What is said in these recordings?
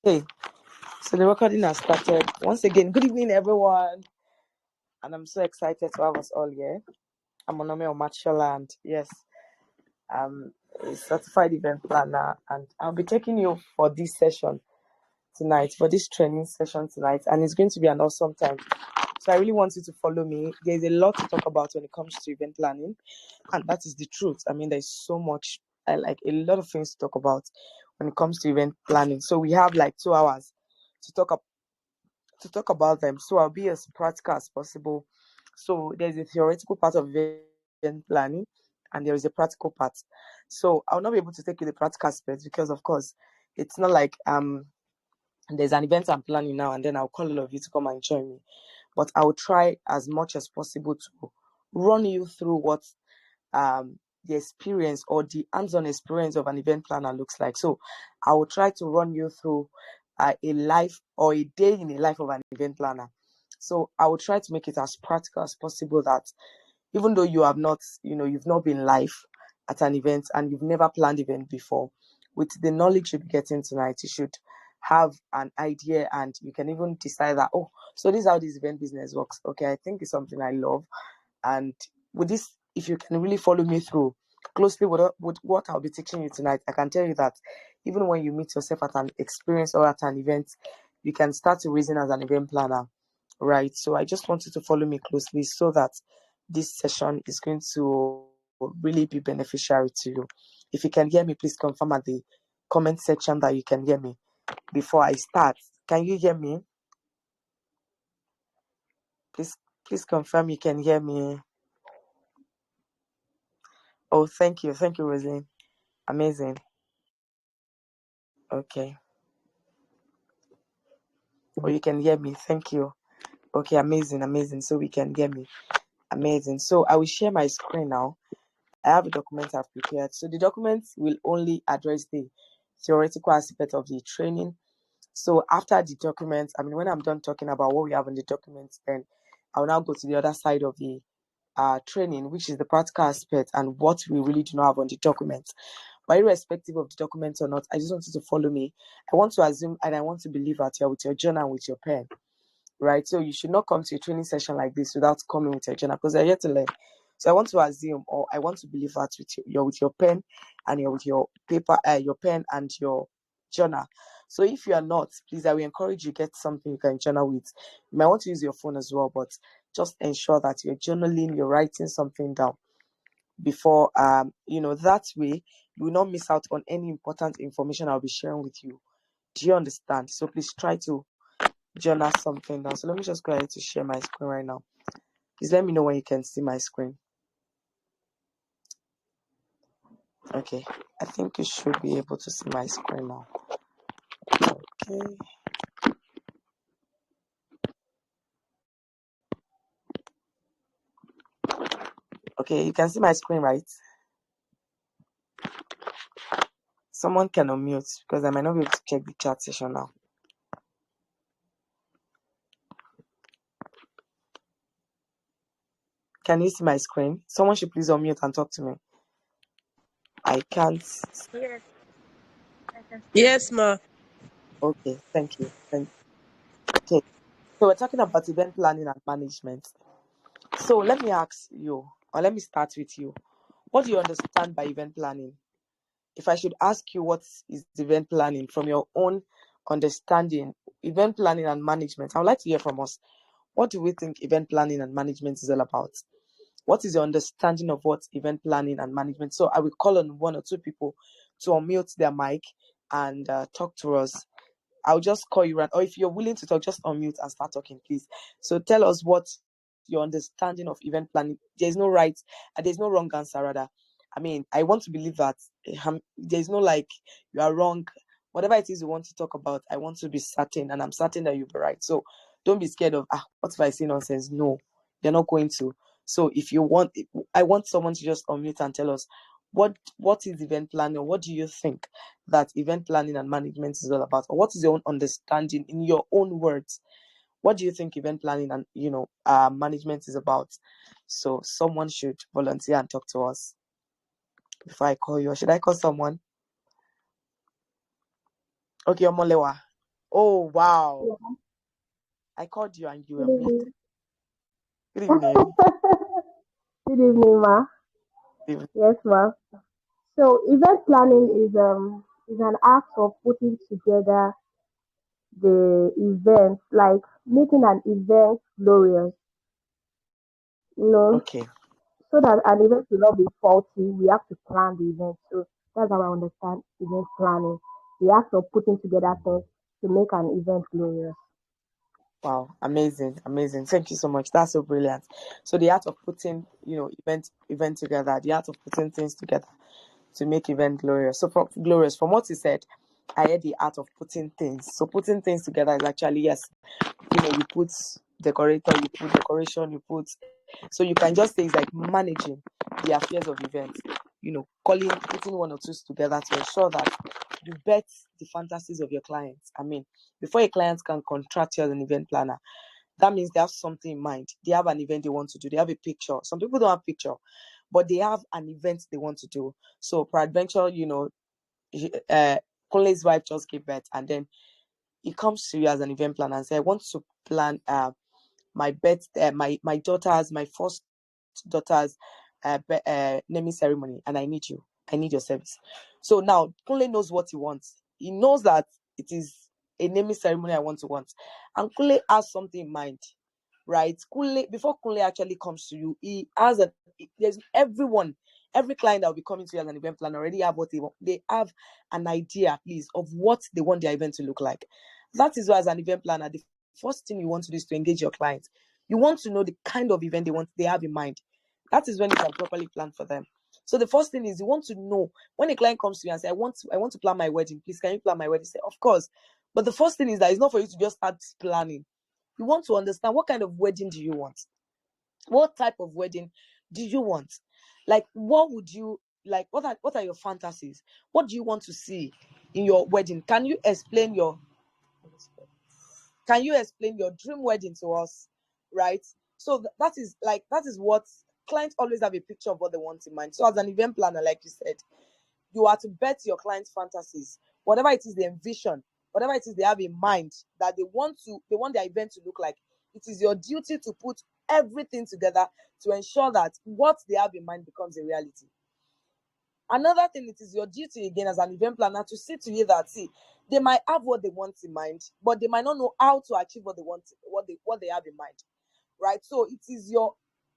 Okay, so the recording has started. Once again, good evening, everyone. And I'm so excited to have us all here. I'm Onome Omatsola, and yes, I'm a certified event planner, and I'll be taking you for this session tonight, for this training session tonight, and it's going to be an awesome time. So I really want you to follow me. There's a lot to talk about when it comes to event planning, and that is the truth. I mean, there's so much, I like a lot of things to talk about when it comes to event planning. So we have like 2 hours to talk about them. So I'll be as practical as possible. So there's a theoretical part of event planning and there is a practical part. So I'll not be able to take you the practical aspects because of course it's not like there's an event I'm planning now and then I'll call all of you to come and join me. But I'll try as much as possible to run you through what the experience or the hands-on experience of an event planner looks like. So I will try to run you through a life or a day in the life of an event planner. So I will try to make it as practical as possible that even though you have not, you've not been live at an event and you've never planned event before, with the knowledge you'll be getting tonight, you should have an idea and you can even decide that, oh, so this is how this event business works. Okay, I think it's something I love. And with this, if you can really follow me through closely with what I'll be teaching you tonight, I can tell you that even when you meet yourself at an experience or at an event, you can start to reason as an event planner, right? So I just want you to follow me closely so that this session is going to really be beneficiary to you. If you can hear me, please confirm at the comment section that you can hear me before I start. Can you hear me? Please confirm you can hear me. Oh, thank you, Rosalind. Amazing. Okay. Oh, you can hear me. Thank you. Okay, amazing. So we can hear me. Amazing. So I will share my screen now. I have a document I've prepared. So the document will only address the theoretical aspect of the training. So after the document, when I'm done talking about what we have in the document, then I'll now go to the other side of the training, which is the practical aspect and what we really do not have on the document. But irrespective of the document or not, I just want you to follow me. I want to assume and I want to believe that you're with your journal, with your pen, right? So you should not come to a training session like this without coming with your journal because you're here to learn. So I want to assume or I want to believe that you're with your pen and you're with your paper, your pen and your journal. So if you are not, please, I will encourage you get something you can journal with. You might want to use your phone as well, but just ensure that you're journaling, you're writing something down before that way you will not miss out on any important information I'll be sharing with you. Do you understand? So please try to journal something down. So let me just go ahead to share my screen right now. Please let me know when you can see my screen. Okay, I think you should be able to see my screen now. Okay. Okay, you can see my screen, right? Someone can unmute because I might not be able to check the chat session now. Can you see my screen? Someone should please unmute and talk to me. I can't. Yes. Yes, ma. Okay, thank you. Okay, so we're talking about event planning and management. So let me ask you, or let me start with you. What do you understand by event planning? If I should ask you what is event planning from your own understanding, event planning and management, I would like to hear from us. What do we think event planning and management is all about? What is your understanding of what event planning and management? So I will call on 1 or 2 people to unmute their mic and talk to us. I'll just call you around, or if you're willing to talk, just unmute and start talking, please. So tell us what your understanding of event planning. There's no right, there's no wrong answer. Rather, I want to believe that there's no like you are wrong. Whatever it is you want to talk about, I want to be certain, and I'm certain that you'll be right. So don't be scared of what if I say nonsense? No, you're not going to. So if you want, I want someone to just unmute and tell us what is event planning. What do you think that event planning and management is all about, or what is your own understanding in your own words? What do you think event planning and management is about? So someone should volunteer and talk to us before I call you. Or should I call someone? Okay, Omolewa. Oh wow. Yeah. I called you and you Good were muted. evening. Good evening. Good evening, ma. Good evening. Yes, ma. So event planning is an act of putting together the event, like making an event glorious. You know, Okay. so that an event will not be faulty, we have to plan the event. So that's how I understand event planning. The act of putting together things to make an event glorious. Wow, amazing, amazing. Thank you so much. That's so brilliant. So the art of putting, event together, the art of putting things together to make event glorious. So from what you said, I heard the art of putting things. So putting things together is actually, yes, you put decorator, you put decoration, you put, so you can just say it's like managing the affairs of events, putting one or two together to ensure that you bet the fantasies of your clients. I mean, before a client can contract you as an event planner, that means they have something in mind. They have an event they want to do. They have a picture. Some people don't have picture, but they have an event they want to do. So peradventure, uh Kunle's wife just gave birth, and then he comes to you as an event planner and say, I want to plan my birth my daughter's my first daughter's naming ceremony, and I need your service. So now Kunle knows what he wants. He knows that it is a naming ceremony want, and Kunle has something in mind, right? Kunle, before Kunle actually comes to you, he has there's every client that will be coming to you as an event planner already have what they want. They have an idea, at least, of what they want their event to look like. That is why, as an event planner, the first thing you want to do is to engage your clients. You want to know the kind of event they have in mind. That is when you can properly plan for them. So the first thing is you want to know, when a client comes to you and say, I want to plan my wedding, please can you plan my wedding? Say, of course. But the first thing is that it's not for you to just start planning. You want to understand, what kind of wedding do you want? What type of wedding do you want? Like, what would you like? What are your fantasies? What do you want to see in your wedding? Can you explain your dream wedding to us? Right? So that is what clients always have, a picture of what they want in mind. So as an event planner, like you said, you are to bet your clients' fantasies, whatever it is they envision, whatever it is they have in mind that they want their event to look like. It is your duty to put everything together to ensure that what they have in mind becomes a reality. Another thing, it is your duty again as an event planner to see to it that, see, they might have what they want in mind, but they might not know how to achieve what they want, what they have in mind, right? So it is your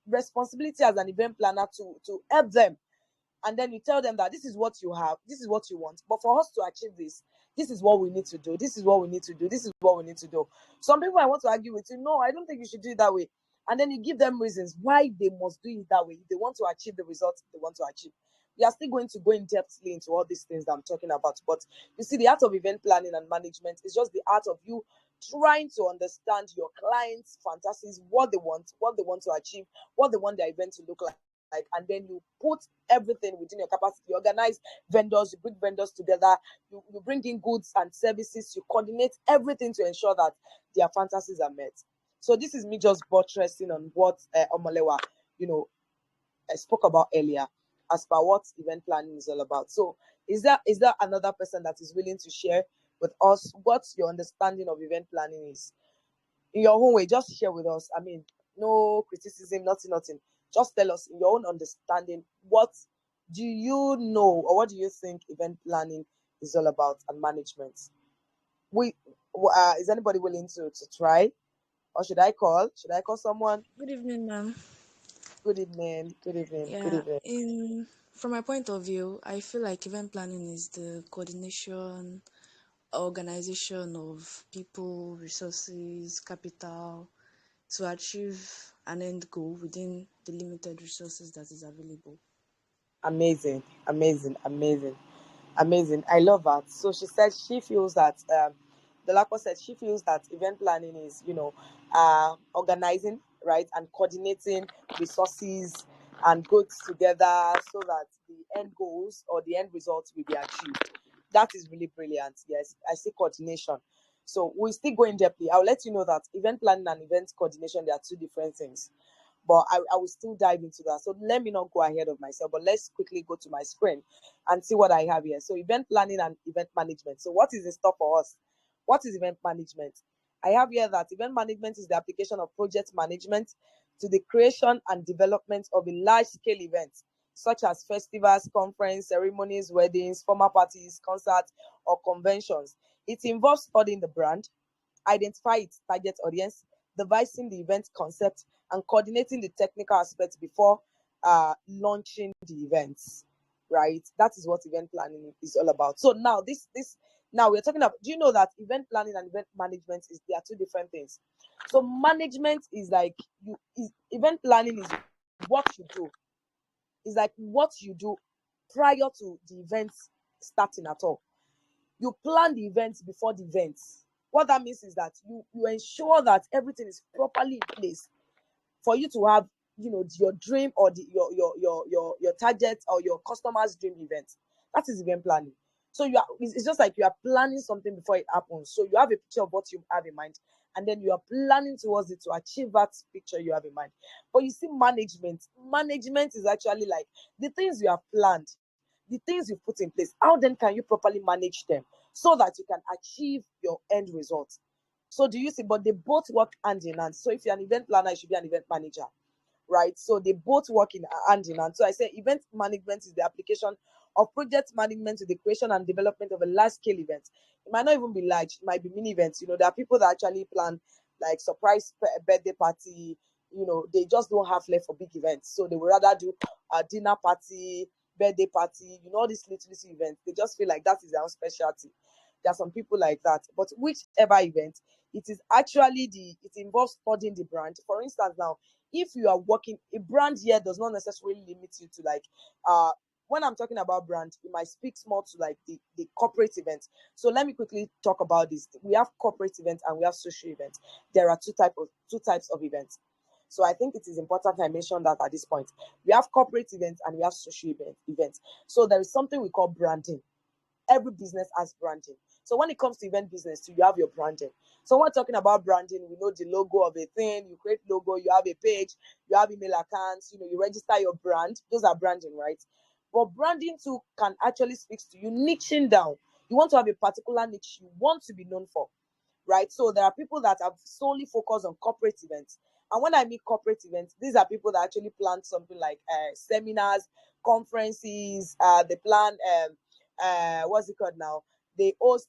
responsibility as an event planner to help them, and then you tell them that this is what you have, this is what you want, but for us to achieve this is what we need to do, this is what we need to do, this is what we need to do. Some people, I want to argue with you, no, I don't think you should do it that way, and then you give them reasons why they must do it that way if they want to achieve the results they want to achieve. We are still going to go in depthly into all these things that I'm talking about, but you see, the art of event planning and management is just the art of you trying to understand your clients' fantasies, what they want to achieve, what they want their event to look like, and then you put everything within your capacity. You organize vendors, you bring vendors together, you bring in goods and services, you coordinate everything to ensure that their fantasies are met. So this is me just buttressing on what Omolewa, spoke about earlier, as per what event planning is all about. So is there another person that is willing to share with us what your understanding of event planning is? In your own way, just share with us. I mean, no criticism, nothing. Just tell us in your own understanding, what do you know, or what do you think event planning is all about, and management? We Is anybody willing to try, or should I call? Should I call someone? Good evening, ma'am. Good evening. Good evening. Good Yeah, evening. in from my point of view, I feel like event planning is the coordination, organization of people, resources, capital to achieve an end goal within the limited resources that is available. Amazing, amazing, amazing, amazing. I love that. So she said she feels that Dolapo said she feels that event planning is, organizing, right, and coordinating resources and goods together so that the end goals or the end results will be achieved. That is really brilliant. Yes, I see coordination. So we still go in depthly. I'll let you know that event planning and event coordination, they are two different things, but I will still dive into that. So let me not go ahead of myself, but let's quickly go to my screen and see what I have here. So event planning and event management. So what is in store for us? What is event management? I have here that event management is the application of project management to the creation and development of a large-scale event, such as festivals, conference, ceremonies, weddings, formal parties, concerts, or conventions. It involves studying the brand, identify its target audience, devising the event concept, and coordinating the technical aspects before launching the events. Right? That is what event planning is all about. So now we're talking about. Do you know that event planning and event management they are two different things? So management is like event planning is what you do. It's like what you do prior to the event starting at all. You plan the event before the event. What that means is that you ensure that everything is properly in place for you to have your dream or your target or your customer's dream event. That is event planning. So it's just like you are planning something before it happens. So you have a picture of what you have in mind, and then you are planning towards it to achieve that picture you have in mind. But you see, management is actually like the things you have planned, the things you put in place. How then can you properly manage them so that you can achieve your end result? So do you see? But they both work hand in hand. So if you're an event planner, you should be an event manager, right? So they both work in hand in hand. So I say event management is the application of project management to the creation and development of a large scale event. It might not even be large, it might be mini events. There are people that actually plan like surprise birthday party. They just don't have left for big events. So they would rather do a dinner party, birthday party, all these little events. They just feel like that is their own specialty. There are some people like that. But whichever event, it involves studying the brand. For instance, now, if you are working, a brand here does not necessarily limit you to like when I'm talking about brand, it might speak more to like the corporate events. So let me quickly talk about this. We have corporate events and we have social events. There are two types of events. So I think it is important I mention that at this point. We have corporate events and we have social events. So there is something we call branding. Every business has branding. So when it comes to event business, you have your branding. So when we're talking about branding, we know the logo of a thing, you create logo, you have a page, you have email accounts, you register your brand. Those are branding, right? But branding too can actually speak to you niching down. You want to have a particular niche you want to be known for, right? So there are people that have solely focused on corporate events. And when I mean corporate events, these are people that actually plan something like seminars, conferences, they plan what's it called now? They host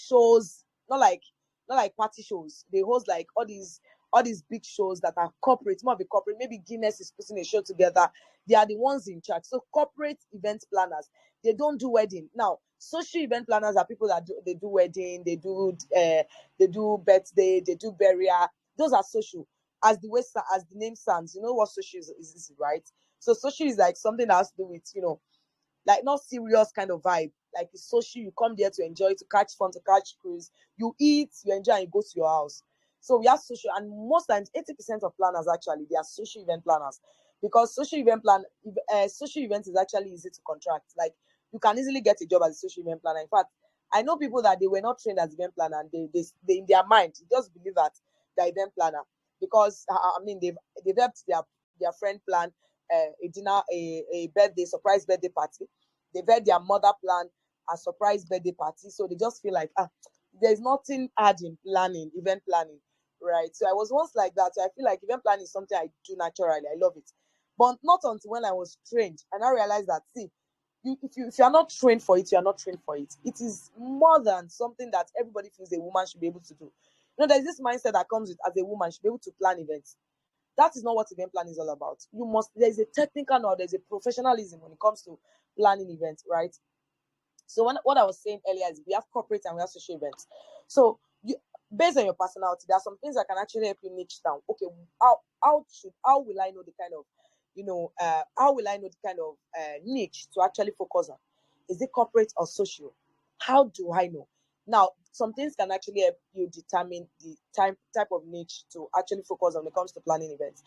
shows, not like party shows. They host like all these big shows that are corporate, more of a corporate. Maybe Guinness is putting a show together. They are the ones in charge. So corporate event planners, they don't do wedding. Now, social event planners are people that do wedding, they do birthday, they do burial. Those are social. As the name sounds, you know what social is, right? So social is like something that has to do with like not serious kind of vibe. Like it's social, you come there to enjoy, to catch fun, to catch cruise. You eat, you enjoy, and you go to your house. So we have social, and most times 80% of planners actually they are social event planners, because social event is actually easy to contract. Like you can easily get a job as a social event planner. In fact, I know people that they were not trained as event planner, and they in their mind they just believe that they're event planner because I mean they've helped their friend plan a dinner, a birthday, surprise birthday party. They've had their mother plan a surprise birthday party. So they just feel like, there's nothing hard in planning, event planning, right? So I was once like that. So I feel like event planning is something I do naturally. I love it. But not until when I was trained. And I realized that, see, if you're not trained for it, you're not trained for it. It is more than something that everybody feels a woman should be able to do. There's this mindset that comes with as a woman should be able to plan events. That is not what event planning is all about. There's a technical knowledge, there's a professionalism when it comes to planning events, right? So what I was saying earlier is we have corporate and we have social events. So based on your personality, there are some things that can actually help you niche down. Okay, how will I know the kind of how will I know the kind of niche to actually focus on? Is it corporate or social? How do I know? Now, some things can actually help you determine the type of niche to actually focus on when it comes to planning events.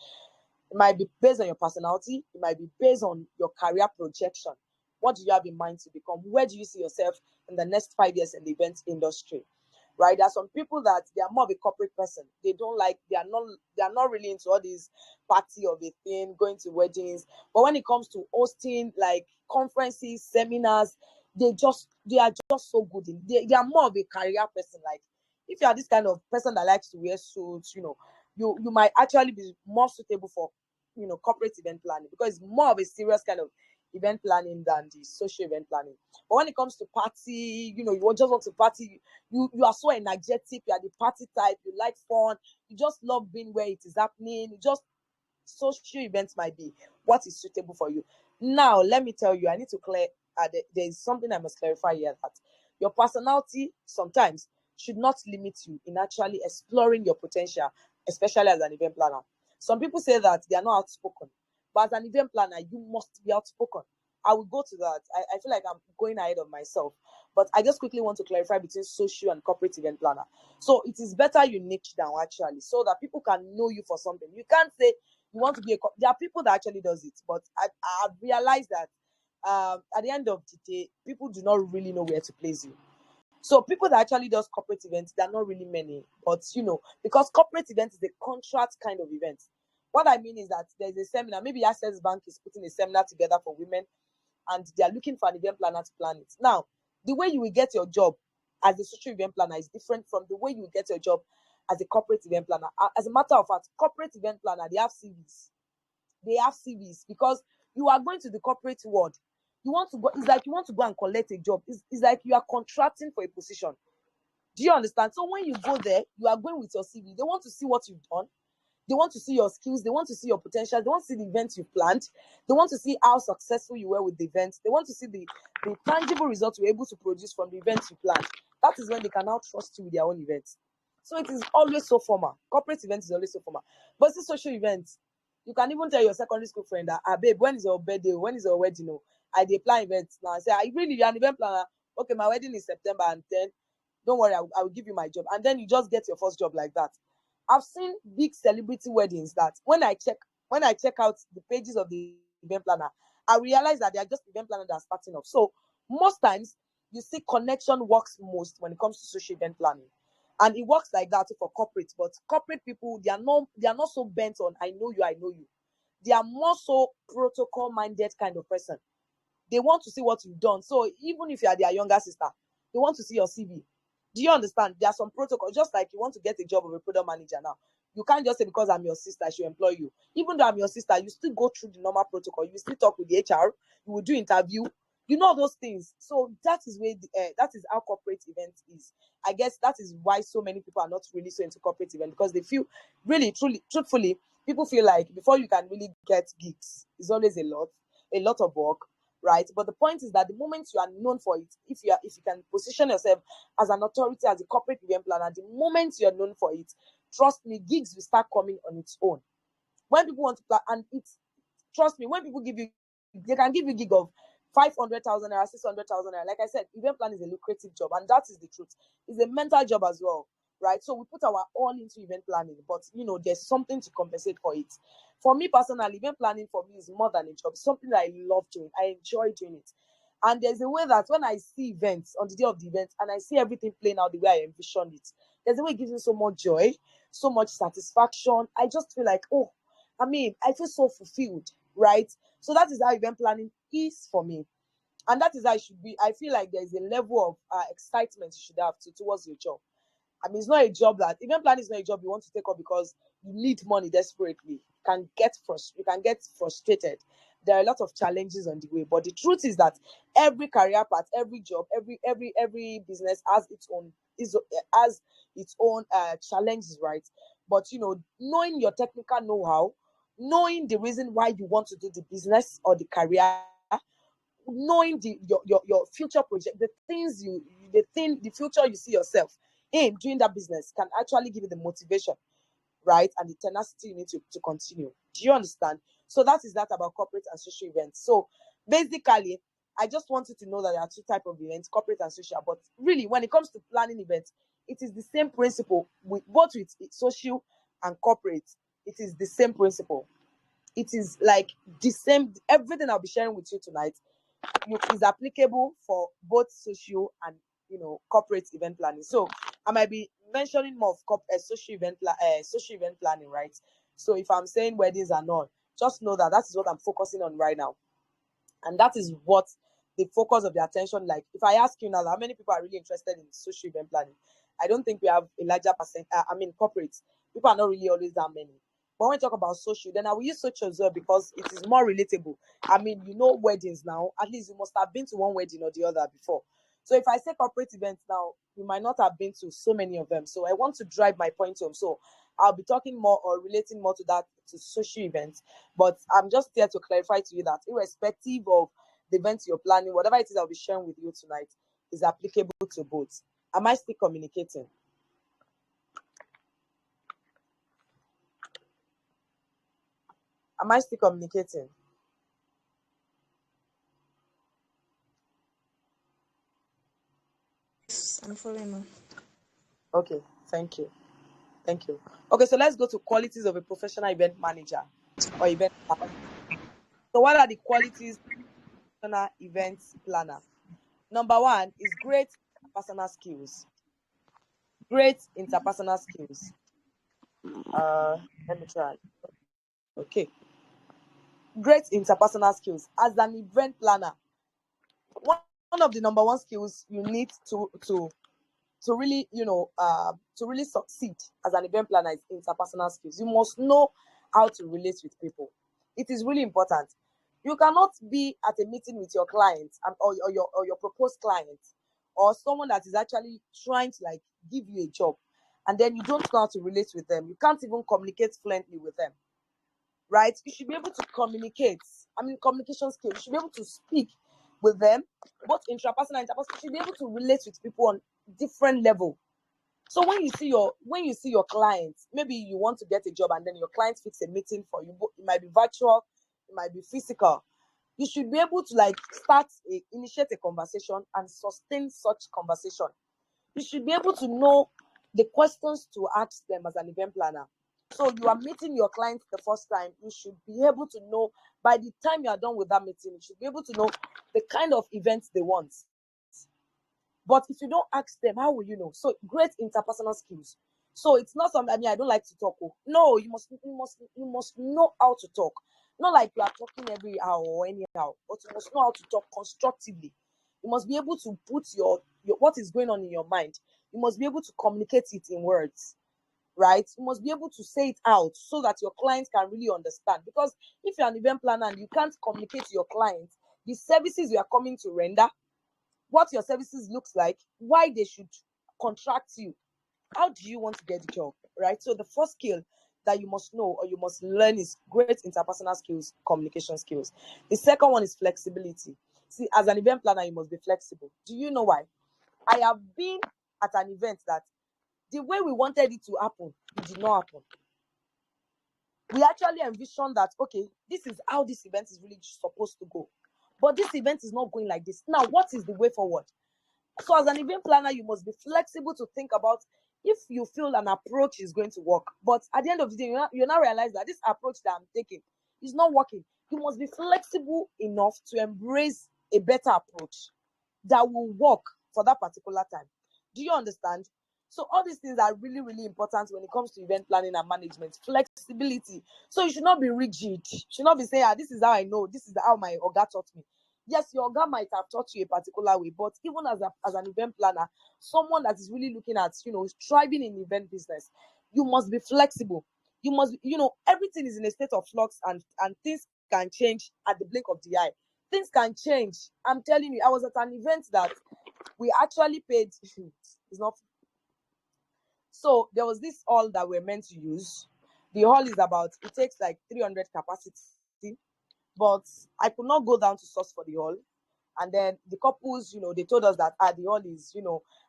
It might be based on your personality. It might be based on your career projection. What do you have in mind to become? Where do you see yourself in the next 5 years in the event industry? Right? There are some people that they are more of a corporate person. They are not really into all these party of a thing, going to weddings. But when it comes to hosting like conferences, seminars, they are just so good in they are more of a career person. Like if you are this kind of person that likes to wear suits, you might actually be more suitable for corporate event planning, because it's more of a serious kind of event planning than the social event planning. But when it comes to party, you just want to party, you are so energetic, you are the party type, you like fun, you just love being where it is happening, you just social events might be what is suitable for you. Now, let me tell you, I need to clear. There is something I must clarify here, that your personality sometimes should not limit you in actually exploring your potential, especially as an event planner. Some people say that they are not outspoken, but as an event planner, you must be outspoken. I will go to that. I feel like I'm going ahead of myself, but I just quickly want to clarify between social and corporate event planner. So it is better you niche down actually, so that people can know you for something. You can't say you want to be there are people that actually does it, but I've realized that at the end of the day, people do not really know where to place you. So people that actually does corporate events, there are not really many, but because corporate events is a contract kind of event. What I mean is that there's a seminar, maybe Access Bank is putting a seminar together for women, and they are looking for an event planner to plan it. Now, the way you will get your job as a social event planner is different from the way you will get your job as a corporate event planner. As a matter of fact, corporate event planner, they have CVs. They have CVs, because you are going to the corporate world. You want to go, it's like you want to go and collect a job. It's like you are contracting for a position. Do you understand? So when you go there, you are going with your CV. They want to see what you've done. They want to see your skills. They want to see your potential. They want to see the events you planned. They want to see how successful you were with the events. They want to see the tangible results you were able to produce from the events you planned. That is when they can now trust you with their own events. So it is always so formal. Corporate events is always so formal. But it's social events. You can even tell your secondary school friend that, babe, when is your birthday? When is your wedding? I dey plan events now. I say, I really, you're an event planner. Okay, my wedding is September, and then don't worry, I will give you my job. And then you just get your first job like that. I've seen big celebrity weddings that when I check out the pages of the event planner, I realize that they are just event planners that are starting off. So most times you see connection works most when it comes to social event planning. And it works like that for corporate, but corporate people, they are not so bent on I know you, I know you. They are more so protocol minded kind of person. They want to see what you've done. So even if you are their younger sister, they want to see your CV. Do you understand? There are some protocols, just like you want to get a job of a product manager now. You can't just say because I'm your sister, I should employ you. Even though I'm your sister, you still go through the normal protocol. You still talk with the HR. You will do interview. You know those things. So that is where that is how corporate event is. I guess that is why so many people are not really so into corporate event, because they feel really, truly, truthfully, people feel like before you can really get gigs, it's always a lot of work, right? But the point is that the moment you are known for it, if you can position yourself as an authority, as a corporate event planner, the moment you're known for it, trust me, gigs will start coming on its own. When people want to plan, and it's trust me, when people give you, they can give you gig of 500,000 naira, 600,000 naira. Like I said, event plan is a lucrative job, and that is the truth. It's a mental job as well, right? So we put our all into event planning, but there's something to compensate for it. For me personally, event planning for me is more than a job. It's something that I love doing. I enjoy doing it. And there's a way that when I see events on the day of the event and I see everything playing out the way I envisioned it, there's a way it gives me so much joy, so much satisfaction. I just feel like, oh, I feel so fulfilled, right? So that is how event planning is for me. And that is how it should be. I feel like there's a level of excitement you should have towards your job. It's not a job that event planning is not a job you want to take up because you need money desperately. You can get frustrated. There are a lot of challenges on the way, but the truth is that every career path, every job, every business has its own challenges, right? But knowing your technical know-how, knowing the reason why you want to do the business or the career, knowing your future project, the future you see yourself in doing that business can actually give you the motivation, right? And the tenacity you need to continue. Do you understand? So that is that about corporate and social events. So basically, I just want you to know that there are two types of events, corporate and social. But really, when it comes to planning events, it is the same principle with both with social and corporate. It is the same principle. It is like the same. Everything I'll be sharing with you tonight is applicable for both social and corporate event planning. So I might be mentioning more of social event planning, right? So if I'm saying weddings and all, just know that that is what I'm focusing on right now, and that is what the focus of the attention. Like if I ask you now, how many people are really interested in social event planning? I don't think we have a larger percent. Corporates, people are not really always that many. But when we talk about social, then I will use social as well because it is more relatable. Weddings now, at least you must have been to one wedding or the other before. So if I say corporate events now, you might not have been to so many of them. So I want to drive my point home. So I'll be talking more or relating more to that, to social events. But I'm just here to clarify to you that irrespective of the events you're planning, whatever it is I'll be sharing with you tonight is applicable to both. Am I still communicating? Am I still communicating? I'm following you. Okay, thank you. Thank you. Okay, so let's go to qualities of a professional event manager or event planner. So what are the qualities of a professional event planner? Number one is great personal skills. Great interpersonal skills. Let me try. Okay. Great interpersonal skills. As an event planner, one of the number one skills you need to really, to really succeed as an event planner is interpersonal skills. You must know how to relate with people. It is really important. You cannot be at a meeting with your client or your proposed client or someone that is actually trying to like give you a job, and then you don't know how to relate with them. You can't even communicate fluently with them, right? You should be able to communicate. Communication skills. You should be able to speak with them, both intrapersonal and interpersonal. You should be able to relate with people on different level. So when you see your clients, maybe you want to get a job and then your client fix a meeting for you. It might be virtual, it might be physical. You should be able to like initiate a conversation and sustain such conversation. You should be able to know the questions to ask them as an event planner. So you are meeting your clients the first time, you should be able to know by the time you are done with that meeting, you should be able to know the kind of events they want. But if you don't ask them, how will you know? So great interpersonal skills. So it's not something. I don't like to talk. Oh. No, you must know how to talk. Not like you are talking every hour or anyhow, but you must know how to talk constructively. You must be able to put your what is going on in your mind. You must be able to communicate it in words, right? You must be able to say it out so that your clients can really understand. Because if you're an event planner and you can't communicate to your clients the services you are coming to render, what your services looks like, why they should contract you, how do you want to get the job, right? So the first skill that you must know or you must learn is great interpersonal skills, communication skills. The second one is flexibility. See, as an event planner, you must be flexible. Do you know why? I have been at an event that the way we wanted it to happen, it did not happen. We actually envisioned that, okay, this is how this event is really supposed to go. But this event is not going like this. Now, what is the way forward? So as an event planner, you must be flexible to think about if you feel an approach is going to work. But at the end of the day, you now realize that this approach that I'm taking is not working. You must be flexible enough to embrace a better approach that will work for that particular time. Do you understand? So all these things are really, really important when it comes to event planning and management. Flexibility. So you should not be rigid. You should not be saying, this is how I know, this is how my Oga taught me. Yes, your Oga might have taught you a particular way, but even as an event planner, someone that is really looking at, striving in event business, you must be flexible. You must, everything is in a state of flux, and things can change at the blink of the eye. Things can change. I'm telling you, I was at an event that we actually paid. It's not. So there was this hall that we're meant to use. The hall is it takes like 300 capacity, but I could not go down to source for the hall. And then the couples, they told us that the hall is,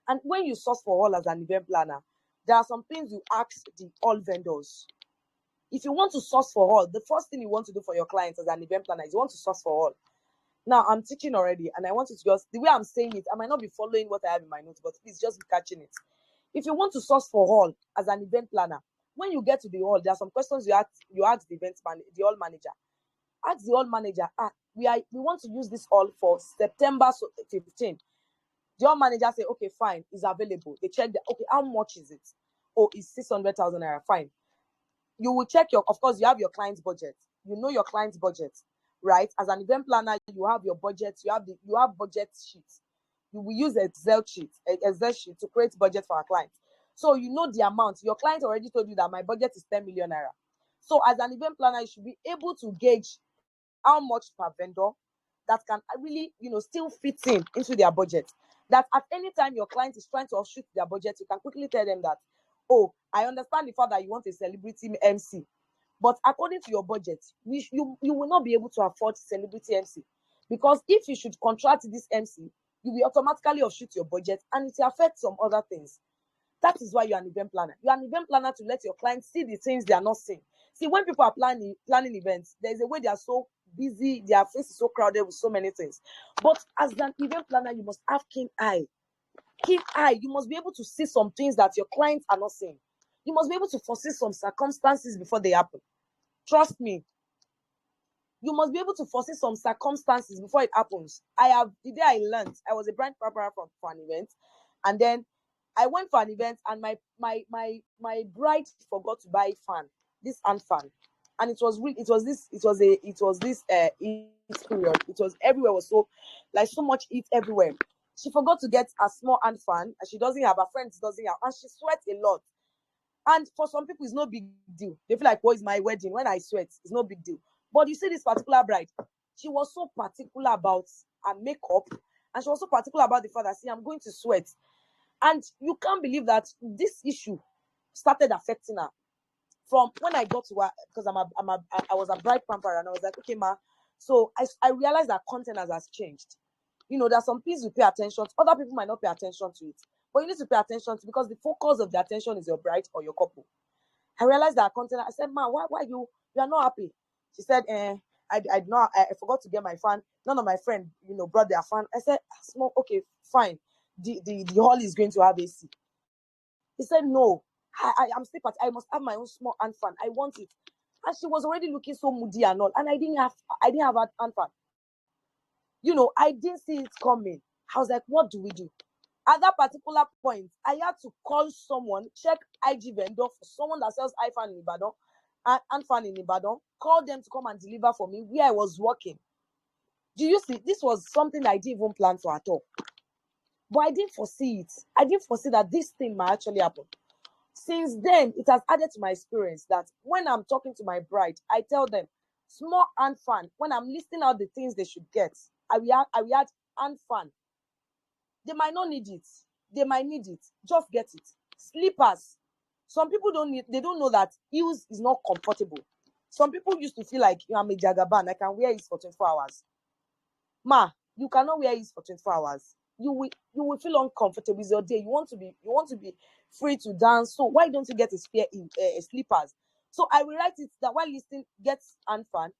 and when you source for hall as an event planner, there are some things you ask the hall vendors. If you want to source for hall, the first thing you want to do for your clients as an event planner is you want to source for hall. Now I'm teaching already, and I want you to just, the way I'm saying it, I might not be following what I have in my notes, but please just be catching it. If you want to source for hall as an event planner, when you get to the hall, there are some questions you ask the the hall manager. Ask the hall manager, we want to use this hall for September 15. The hall manager say, okay, fine, it's available. They check okay, how much is it? Oh, it's 600,000 naira. Fine. You will check of course, you have your client's budget. You know your client's budget. right? As an event planner, you have your budget, you have budget sheets. You will use Excel sheet to create budget for our clients. So you know the amount. Your client already told you that my budget is 10 million naira. So as an event planner, you should be able to gauge how much per vendor that can really, still fit into their budget. That at any time your client is trying to offshoot their budget, you can quickly tell them that, oh, I understand the fact that you want a celebrity MC, but according to your budget, you will not be able to afford celebrity MC, because if you should contract this MC, you will automatically offshoot your budget and it will affect some other things. That is why you're an event planner. You're an event planner to let your clients see the things they are not seeing. See, when people are planning events, there's a way they are so busy, their face is so crowded with so many things. But as an event planner, you must have keen eye. Keen eye. You must be able to see some things that your clients are not seeing. You must be able to foresee some circumstances before they happen. Trust me. You must be able to foresee some circumstances before it happens. The day I learned, I was a brand preparator for an event, and then I went for an event, and my bride forgot to buy this hand fan, and it was this heat period. It was everywhere was so much heat everywhere. She forgot to get a small hand fan, and she doesn't have, her friends doesn't have, and she sweats a lot. And for some people, it's no big deal. They feel like, oh, it's my wedding. When I sweat, it's no big deal. But you see, this particular bride, she was so particular about her makeup, and she was so particular about the fact that, see, I'm going to sweat. And you can't believe that this issue started affecting her from when I got to her, because I was a bride pamper, and I was like, okay, ma. So I realized that content has changed. There's some things you pay attention to. Other people might not pay attention to it, but you need to pay attention to, because the focus of the attention is your bride or your couple. I realized that content. I said, ma, why you are not happy? She said, I forgot to get my fan. None of my friends, brought their fan. I said, small, okay, fine. The hall is going to have AC. He said, no, I'm still I must have my own small hand fan. I want it. And she was already looking so moody and all. And I didn't have a hand fan. I didn't see it coming. I was like, what do we do? At that particular point, I had to call someone, check IG vendor for someone that sells iPhone in Ibadan, and fan in Ibadan, call them to come and deliver for me where I was working. Do you see? This was something I didn't even plan for at all. But I didn't foresee it. I didn't foresee that this thing might actually happen. Since then, it has added to my experience that when I'm talking to my bride, I tell them, small hand fan. When I'm listing out the things they should get, I will add hand fan. They might not need it. They might need it. Just get it. Slippers. Some people they don't know that heels is not comfortable. Some people used to feel like, I'm a jagaban, I can wear it for 24 hours. Ma, you cannot wear it for 24 hours. You will feel uncomfortable. It's your day. You want to be free to dance. So why don't you get a spare slippers? So I will write it that while listing, get hand fan,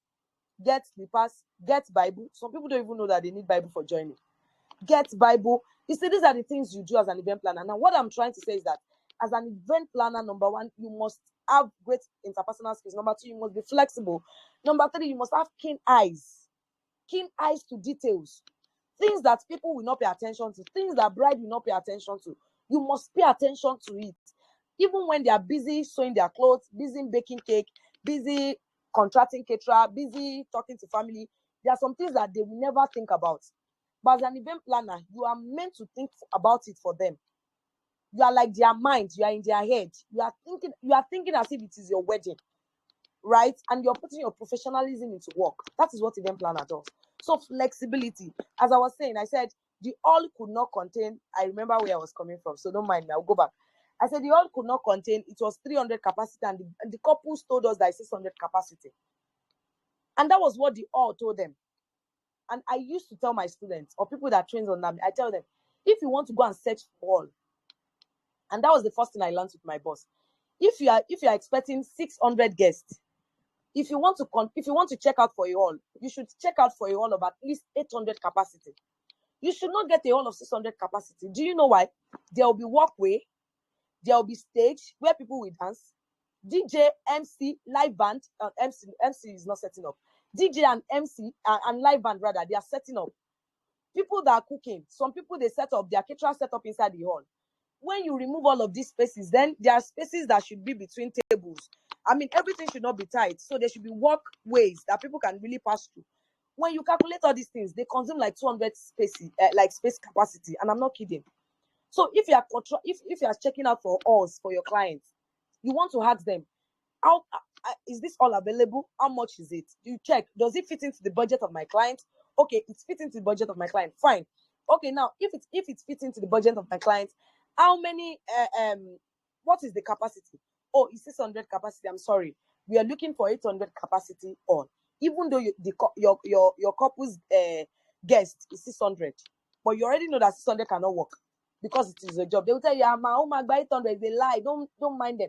get slippers, get Bible. Some people don't even know that they need Bible for joining. Get Bible. You see, these are the things you do as an event planner. Now, what I'm trying to say is that as an event planner, number one, you must have great interpersonal skills. Number two, you must be flexible. Number three, you must have keen eyes to details. Things that people will not pay attention to, things that bride will not pay attention to. You must pay attention to it. Even when they are busy sewing their clothes, busy baking cake, busy contracting caterer, busy talking to family, there are some things that they will never think about. But as an event planner, you are meant to think about it for them. You are like their mind, you are in their head. You are thinking as if it is your wedding, right? And you're putting your professionalism into work. That is what event planner does. So flexibility. As I was saying, I said the hall could not contain. I remember where I was coming from, so don't mind me. I'll go back. I said the hall could not contain. It was 300 capacity, and the couples told us that it's 600 capacity, and that was what the hall told them. And I used to tell my students or people that trains on them, I tell them, if you want to go and search for hall, and that was the first thing I learned with my boss. If you are expecting 600 guests, if you want to check out for a hall, you should check out for a hall of at least 800 capacity. You should not get a hall of 600 capacity. Do you know why? There will be walkway, there will be stage where people will dance, DJ, MC, live band. MC is not setting up. DJ and MC and live band rather, they are setting up. People that are cooking, some people they set up their caterer set up inside the hall. When you remove all of these spaces, then there are spaces that should be between tables. I mean, everything should not be tight. So there should be walkways that people can really pass through. When you calculate all these things, they consume like 200 space, space capacity, and I'm not kidding. So if you are if you are checking out for us for your clients, you want to ask them, how is this all available? How much is it? You check, does it fit into the budget of my client? Okay, it's fitting into the budget of my client. Fine. Okay, now if it fits into the budget of my client, how many what is the capacity? Oh, it's 600 capacity. I'm sorry, we are looking for 800 capacity on. Even though your couple's guest is 600, but you already know that 600 cannot work because it is a job. They will tell you, oh my 800. They lie. Don't mind them.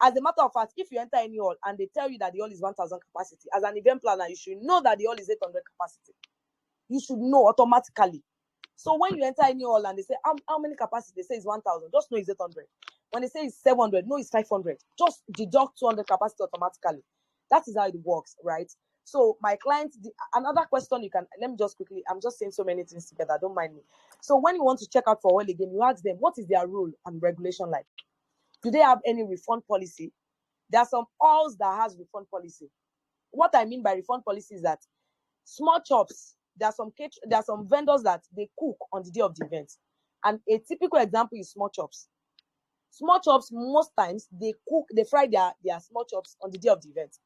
As a matter of fact, if you enter any hall and they tell you that the hall is 1,000 capacity, as an event planner, you should know that the hall is 800 capacity. You should know automatically. So when you enter any hall and they say, how many capacity? They say it's 1,000. Just know it's 800. When they say it's 700, no, it's 500. Just deduct 200 capacity automatically. That is how it works, right? So my clients, another question you can, let me just quickly, I'm just saying so many things together, don't mind me. So when you want to check out for oil again, you ask them, what is their rule and regulation like? Do they have any refund policy? There are some halls that has refund policy. What I mean by refund policy is that small chops, there are some vendors that they cook on the day of the event. And a typical example is small chops. Small chops, most times, they fry their small chops on the day of the event.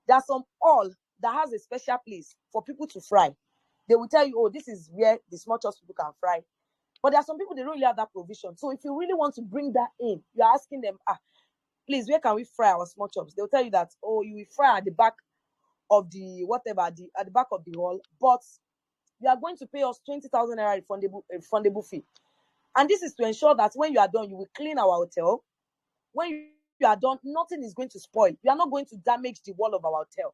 There are some hall that has a special place for people to fry. They will tell you, oh, this is where the small chops people can fry. But there are some people, they don't really have that provision. So if you really want to bring that in, you're asking them, please, where can we fry our small chops? They'll tell you that, oh, you will fry at the back of the whatever, at the back of the hall, but you are going to pay us 20,000 naira refundable fee. And this is to ensure that when you are done, you will clean our hotel. When you are done, nothing is going to spoil. You are not going to damage the wall of our hotel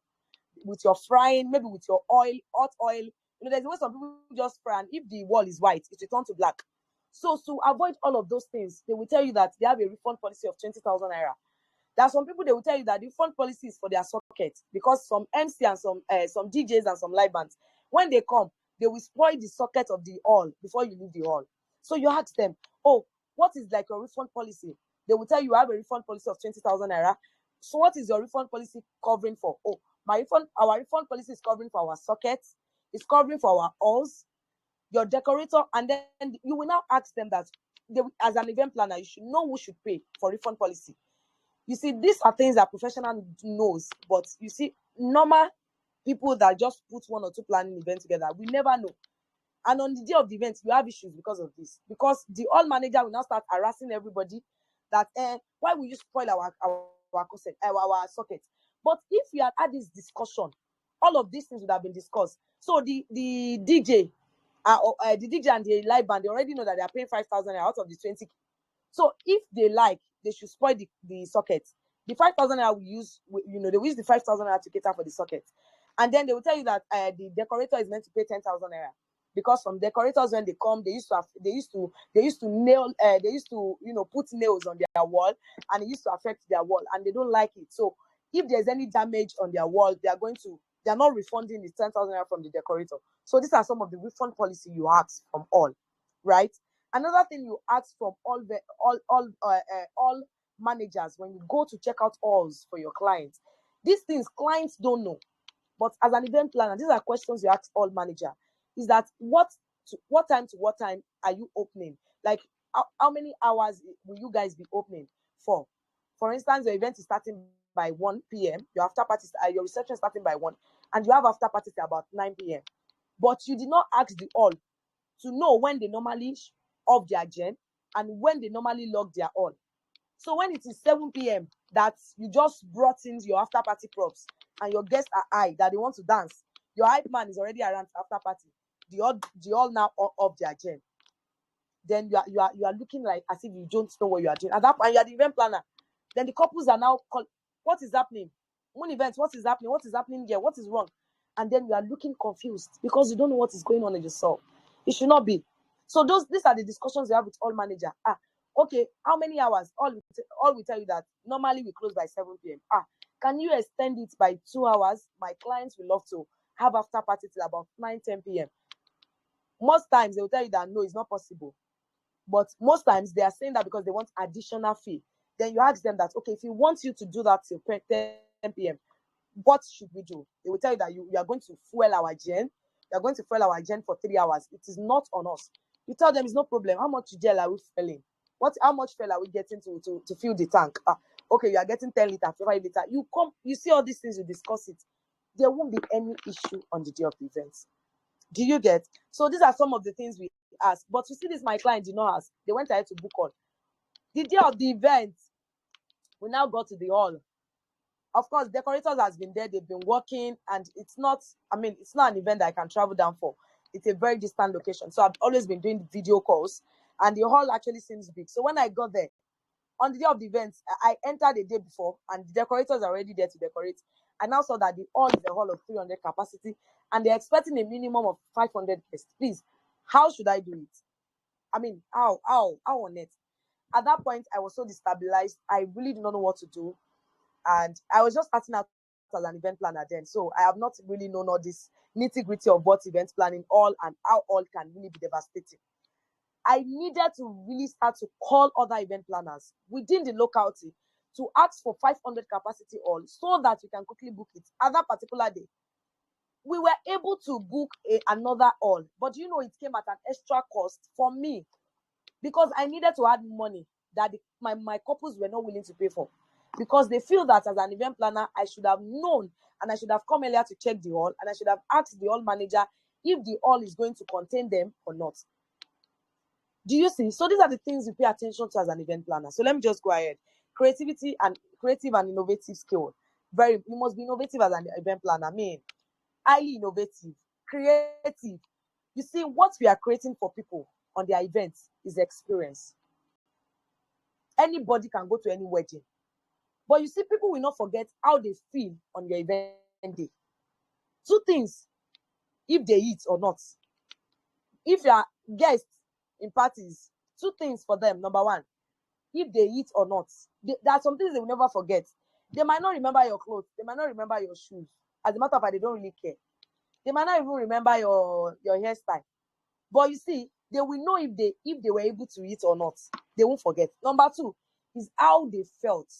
with your frying, maybe with your oil, hot oil. There's a way some people just fry, and if the wall is white, it will turn to black. So to avoid all of those things, they will tell you that they have a refund policy of 20,000 naira. There are some people, they will tell you that the refund policy is for their socket, because some MC and some DJs and some live bands, when they come, they will spoil the socket of the hall before you leave the hall. So you ask them, oh, what is like your refund policy? They will tell you have a refund policy of 20,000 naira. So what is your refund policy covering for? Oh, our refund policy is covering for our sockets, it's covering for our halls, your decorator, and then you will now ask them that as an event planner, you should know who should pay for refund policy. You see, these are things that professional knows, but you see, normal people that just put one or two planning events together, we never know. And on the day of the event, you have issues because of this. Because the hall manager will now start harassing everybody that, why will you spoil our socket? But if we had had this discussion, all of these things would have been discussed. So the DJ, the DJ and the live band, they already know that they are paying 5,000 out of the 20. So if they like, they should spoil the socket. The 5,000 naira we use, they will use the 5,000 naira to cater for the socket. And then they will tell you that the decorator is meant to pay 10,000 naira. Because some decorators, when they come, they used to nail, put nails on their wall, and it used to affect their wall, and they don't like it. So if there's any damage on their wall, they are not refunding the 10,000 naira from the decorator. So these are some of the refund policy you ask from all, right? Another thing you ask from all managers when you go to check out halls for your clients. These things clients don't know, but as an event planner, these are questions you ask all manager. Is that what time to what time are you opening? Like how many hours will you guys be opening for? For instance, your event is starting by 1 p.m. Your after party, your reception starting by 1, and you have after party about 9 p.m. But you did not ask the hall to know when they normally off their gen and when they normally log their hall. So when it is 7 p.m. that you just brought in your after party props and your guests are high that they want to dance, your hype man is already around after party. The all now off their gen. Then you are looking like as if you don't know what you are doing. At that point, you are the event planner. Then the couples are now called, what is happening? Moon events, what is happening? What is happening here? What is wrong? And then you are looking confused because you don't know what is going on in yourself. It should not be. So these are the discussions you have with all manager. Okay, how many hours? All we tell you that normally we close by 7 p.m. Can you extend it by 2 hours? My clients will love to have after party till about 9-10 p.m. Most times they will tell you that no, it's not possible. But most times they are saying that because they want additional fee. Then you ask them that, okay, if you want you to do that till 10 p.m., what should we do? They will tell you that you are going to fuel our gen. You are going to fuel our gen for 3 hours. It is not on us. You tell them it's no problem. How much gel are we fueling? How much fuel are we getting to fill the tank? Okay, you are getting 10 liters, 5 liters. You see all these things, you discuss it. There won't be any issue on the day of the event. Do you get? So these are some of the things we ask. But you see, this my client did not ask. They went ahead to book on. The day of the event, we now got to the hall. Of course, decorators has been there. They've been working, and it's not an event that I can travel down for. It's a very distant location. So I've always been doing video calls, and the hall actually seems big. So when I got there, on the day of the event, I entered the day before, and the decorators are already there to decorate. I now saw that the hall is a hall of 300 capacity, and they're expecting a minimum of 500 guests. Please, how should I do it? How on it? At that point, I was so destabilized. I really do not know what to do. And I was just starting out as an event planner then. So I have not really known all this nitty-gritty of what event planning all and how all can really be devastating. I needed to really start to call other event planners within the locality to ask for 500 capacity all so that we can quickly book it. At that particular day, we were able to book another all. But it came at an extra cost for me because I needed to add money that my couples were not willing to pay for. Because they feel that as an event planner, I should have known and I should have come earlier to check the hall and I should have asked the hall manager if the hall is going to contain them or not. Do you see? So these are the things you pay attention to as an event planner. So let me just go ahead. Creative and innovative skill. You must be innovative as an event planner. Highly innovative, creative. You see, what we are creating for people on their events is experience. Anybody can go to any wedding. But you see, people will not forget how they feel on your event day. Two things, if they eat or not. If you are guests in parties, two things for them. Number one, if they eat or not. There are some things they will never forget. They might not remember your clothes. They might not remember your shoes. As a matter of fact, they don't really care. They might not even remember your hairstyle. But you see, they will know if they were able to eat or not. They won't forget. Number two is how they felt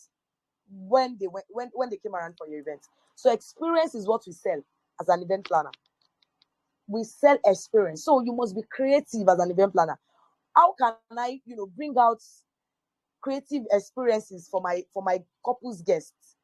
when they came around for your event. So experience is what we sell as an event planner. We sell experience. So you must be creative as an event planner. How can I, bring out creative experiences for my couple's guests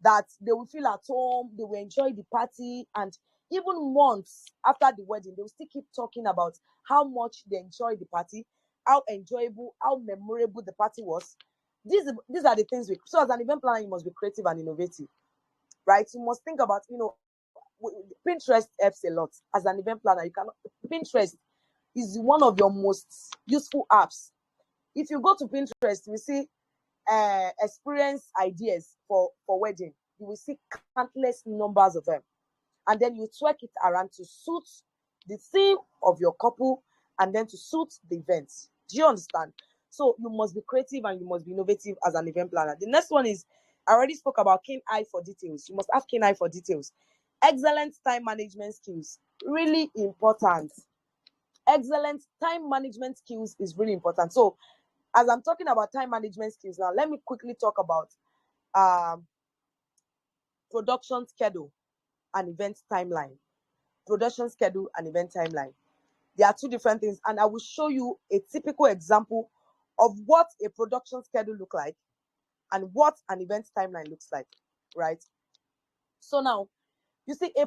that they will feel at home, they will enjoy the party, and even months after the wedding, they will still keep talking about how much they enjoyed the party, how enjoyable, how memorable the party was. These are the things so as an event planner, you must be creative and innovative, right? You must think about, Pinterest helps a lot. As an event planner, Pinterest is one of your most useful apps. If you go to Pinterest, you see experience ideas for wedding. You will see countless numbers of them. And then you twerk it around to suit the theme of your couple and then to suit the event. Do you understand? So you must be creative and you must be innovative as an event planner. The next one is, I already spoke about keen eye for details. You must have keen eye for details. Excellent time management skills, really important. Excellent time management skills is really important. So as I'm talking about time management skills now, let me quickly talk about production schedule and event timeline. Production schedule and event timeline. They are two different things, and I will show you a typical example of what a production schedule looks like and what an event timeline looks like, right? So now, you see a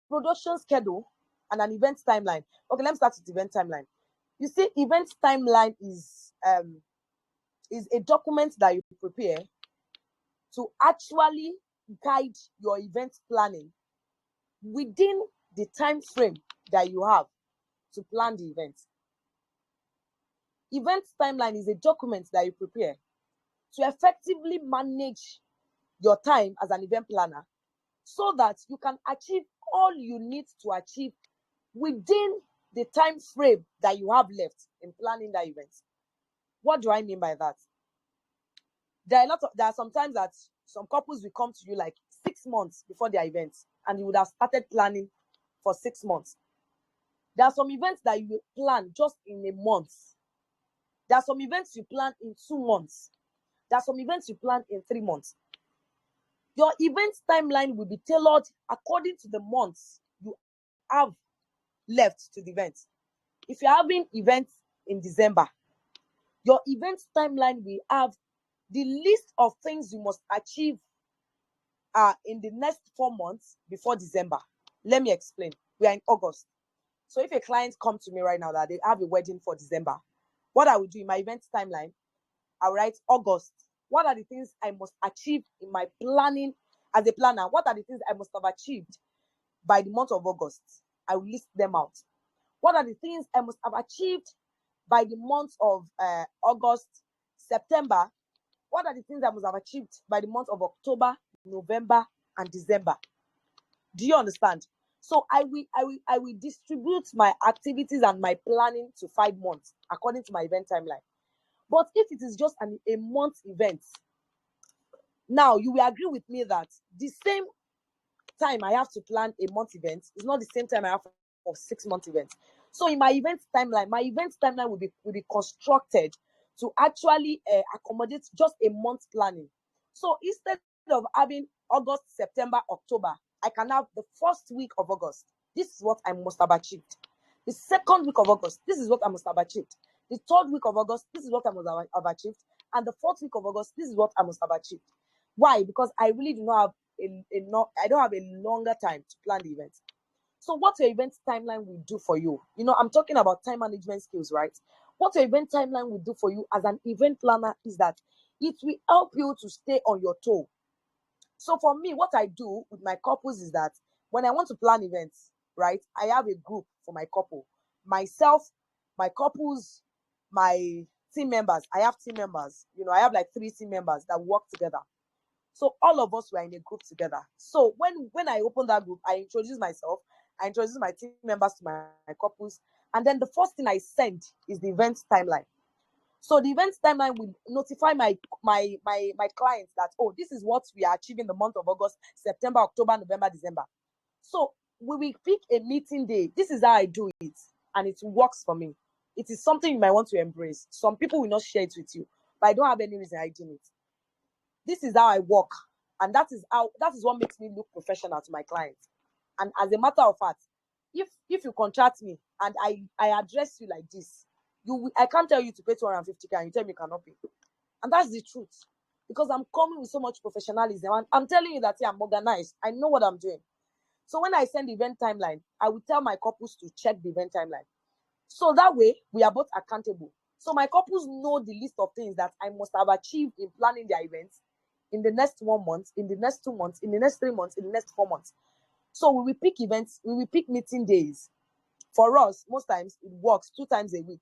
production schedule and an event timeline. Okay, let me start with event timeline. You see, event timeline is a document that you prepare to actually guide your event planning within the time frame that you have to plan the event. Event timeline is a document that you prepare to effectively manage your time as an event planner so that you can achieve all you need to achieve within the time frame that you have left in planning that event. What do I mean by that? There are sometimes that some couples will come to you like 6 months before their event, and you would have started planning for 6 months. There are some events that you plan just in a month. There are some events you plan in 2 months. There are some events you plan in 3 months. Your event timeline will be tailored according to the months you have left to the event. If you're having events in December, your event timeline will have the list of things you must achieve in the next 4 months before December. Let me explain. We are in August. So if a client comes to me right now that they have a wedding for December, what I will do in my event timeline, I will write August. What are the things I must achieve in my planning as a planner? What are the things I must have achieved by the month of August? I will list them out. What are the things I must have achieved by the month of August, September? What are the things I must have achieved by the month of October, November, and December? Do you understand? So I will distribute my activities and my planning to 5 months according to my event timeline. But if it is just a month event, now you will agree with me that the same time I have to plan a month event is not the same time I have for 6 month events. So in my event timeline will be constructed to actually accommodate just a month planning. So instead of having August, September, October, I can have the first week of August. This is what I must have achieved. The second week of August, this is what I must have achieved. The third week of August, this is what I must have achieved. And the fourth week of August, this is what I must have achieved. Why? Because I really do not have I don't have a longer time to plan the event. So what your event timeline will do for you, I'm talking about time management skills, right? What your event timeline will do for you as an event planner is that it will help you to stay on your toe. So for me, what I do with my couples is that when I want to plan events, right, I have a group for my couple. Myself, my couples, my team members. I have team members. I have like 3 team members that work together. So all of us were in a group together. So when I open that group, I introduce myself, I introduce my team members to my couples, and then the first thing I send is the event timeline. So the event timeline will notify my clients that, oh, this is what we are achieving the month of August, September, October, November, December. So we will pick a meeting day. This is how I do it, and it works for me. It is something you might want to embrace. Some people will not share it with you, but I don't have any reason hiding it. This is how I work, and that is what makes me look professional to my clients. And as a matter of fact, if you contract me and I address you like this, I can't tell you to pay 250,000 and you tell me you cannot pay. And that's the truth, because I'm coming with so much professionalism, and I'm telling you that I'm organized. I know what I'm doing. So when I send the event timeline, I will tell my couples to check the event timeline. So that way we are both accountable. So my couples know the list of things that I must have achieved in planning their events in the next 1 month, in the next 2 months, in the next 3 months, in the next 4 months. So we will pick events, we will pick meeting days. For us, most times it works 2 times a week.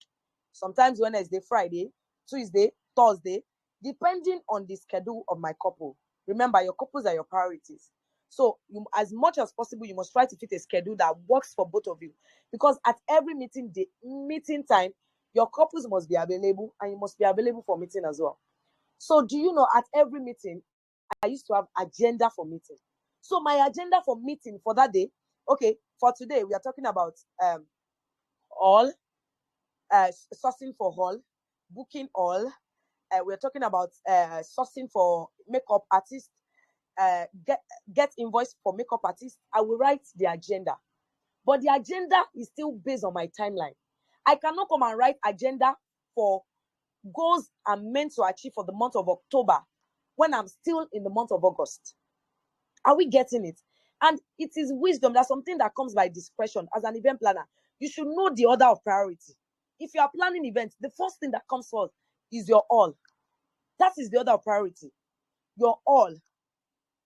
Sometimes Wednesday, Friday, Tuesday, Thursday, depending on the schedule of my couple. Remember, your couples are your priorities. So as much as possible, you must try to fit a schedule that works for both of you. Because at every meeting time, your couples must be available, and you must be available for meeting as well. So do you know, at every meeting, I used to have agenda for meeting. So my agenda for meeting for that day, okay, for today, we are talking about all, sourcing for hall, booking all. We're talking about sourcing for makeup artists, get invoice for makeup artists. I will write the agenda, but the agenda is still based on my timeline. I cannot come and write agenda for goals I'm meant to achieve for the month of October when I'm still in the month of August. Are we getting it? And it is wisdom. That's something that comes by discretion. As an event planner, you should know the order of priority. If you are planning events, the first thing that comes first is your all. That is the order of priority. Your all.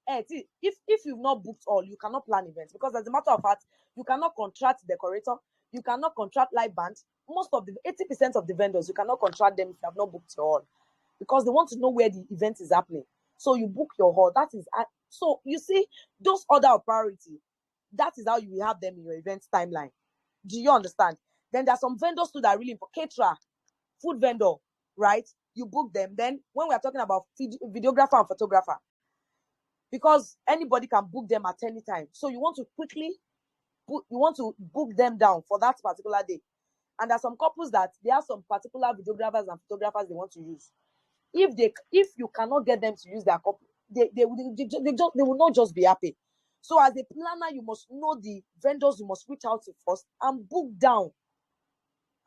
If you've not booked all, you cannot plan events, because as a matter of fact, you cannot contract decorator, you cannot contract live band. Most of the 80% of the vendors, you cannot contract them if you have not booked your all, because they want to know where the event is happening. So you book your hall. That is so you see, those order of priority. That is how you will have them in your event timeline. Do you understand? Then there are some vendors too that are really important. Caterer, food vendor, right? You book them. Then when we are talking about videographer and photographer, because anybody can book them at any time. So you want to book them down for that particular day. And there are some couples that they have some particular videographers and photographers they want to use. If you cannot get them to use they will not just be happy. So as a planner, you must know the vendors you must reach out to first and book down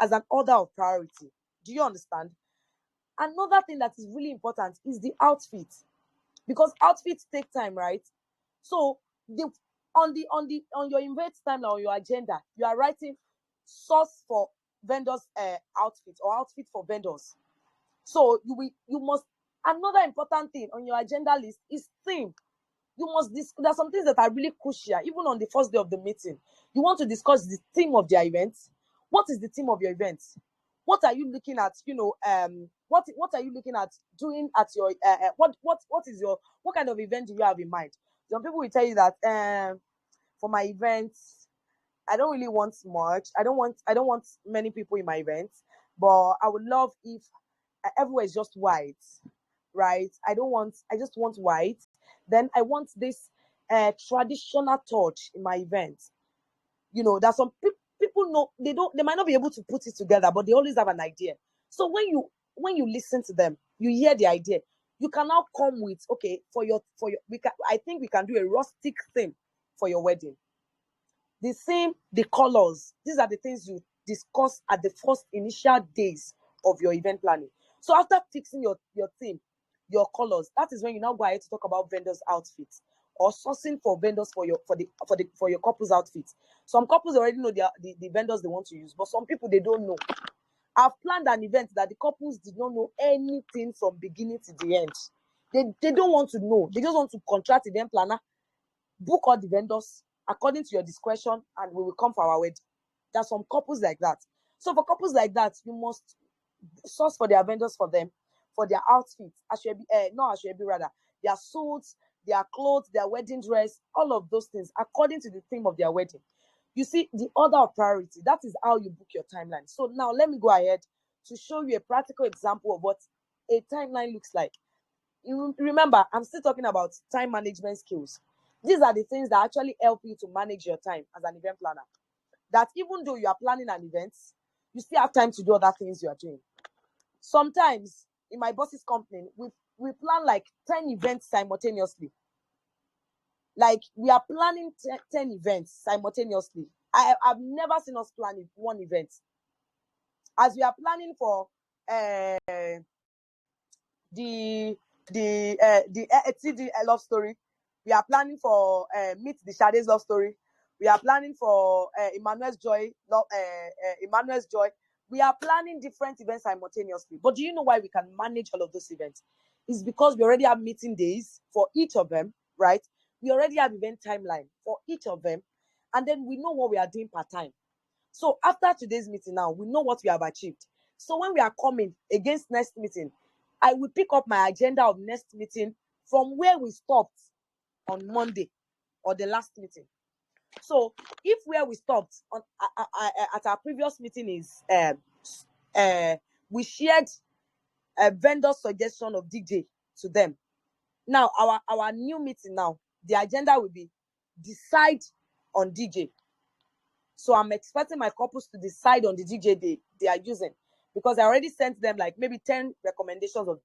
as an order of priority. Do you understand? Another thing that is really important is the outfit, because outfits take time, right? So the on your event timeline, on your agenda, you are writing source for vendors outfit or outfit for vendors. So you must, another important thing on your agenda list is theme. You must there's some things that are really crucial. Even on the first day of the meeting, you want to discuss the theme of their event. What is the theme of your event? What are you looking at? What are you looking at doing at your what is your, what kind of event do you have in mind? Some people will tell you that for my events, I don't really want much. I don't want many people in my events, but I would love if everywhere is just white, right? I just want white. Then I want this traditional touch in my event. That some people know, they might not be able to put it together, but they always have an idea. So when you listen to them, you hear the idea. You can now come with, okay, I think we can do a rustic theme for your wedding. The same, the colors. These are the things you discuss at the first initial days of your event planning. So after fixing your theme, your colors, that is when you now go ahead to talk about vendors' outfits or sourcing for vendors for your couples outfits. Some couples already know the vendors they want to use, but some people, they don't know. I've planned an event that the couples did not know anything from beginning to the end. They don't want to know. They just want to contract event planner, book all the vendors according to your discretion, and we will come for our wedding. There's some couples like that. So for couples like that, you must source for their vendors for them, for their outfits, not Ashwebi rather, their suits, their clothes, their wedding dress, all of those things according to the theme of their wedding. You see, the order of priority, that is how you book your timeline. So now let me go ahead to show you a practical example of what a timeline looks like. You remember, I'm still talking about time management skills. These are the things that actually help you to manage your time as an event planner. That even though you are planning an event, you still have time to do other things you are doing. Sometimes in my boss's company, we plan like 10 events simultaneously. Like we are planning 10 events simultaneously. I've never seen us plan one event. As we are planning for the TD love story. We are planning for Meet the Shade's love story. We are planning for Emmanuel's joy. We are planning different events simultaneously. But do you know why we can manage all of those events? It's because we already have meeting days for each of them, right? We already have event timeline for each of them, and then we know what we are doing per time. So after today's meeting now, we know what we have achieved. So when we are coming against next meeting, I will pick up my agenda of next meeting from where we stopped on Monday or the last meeting. So if where we stopped on at our previous meeting is we shared a vendor suggestion of DJ to them. Now our new meeting now, the agenda will be decide on DJ. So I'm expecting my couples to decide on the DJ they are using, because I already sent them like maybe 10 recommendations of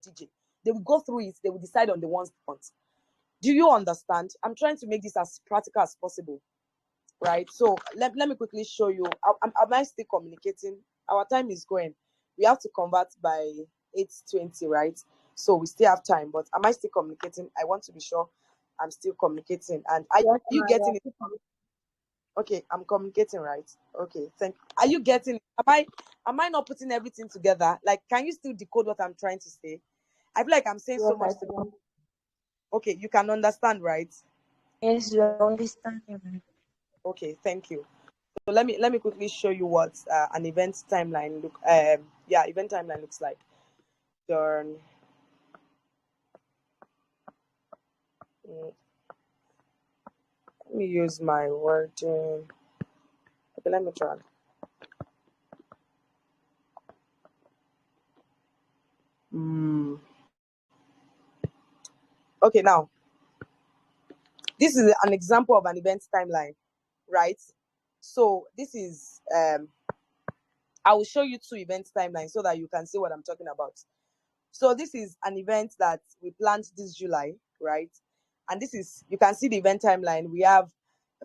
DJ. They will go through it. They will decide on the ones they want. Do you understand? I'm trying to make this as practical as possible, right? So let me quickly show you. Am I still communicating? Our time is going. We have to convert by 8:20, right? So we still have time, but am I still communicating? I want to be sure I'm still communicating. And are Yes, you ma, getting it? Okay, I'm communicating, right? Okay, are you getting it? Am I not putting everything together? Like, can you still decode what I'm trying to say? I feel like I'm saying yes, so I much to. can. Okay, you can understand, right? Yes, you understand. Okay, thank you. So let me quickly show you what an event timeline event timeline looks like. Turn. Let me use my word. Okay, let me try. Mm. Okay, now this is an example of an event timeline, right? So this is I will show you two event timelines so that you can see what I'm talking about. So this is an event that we planned this July, right? And this is, you can see the event timeline. We have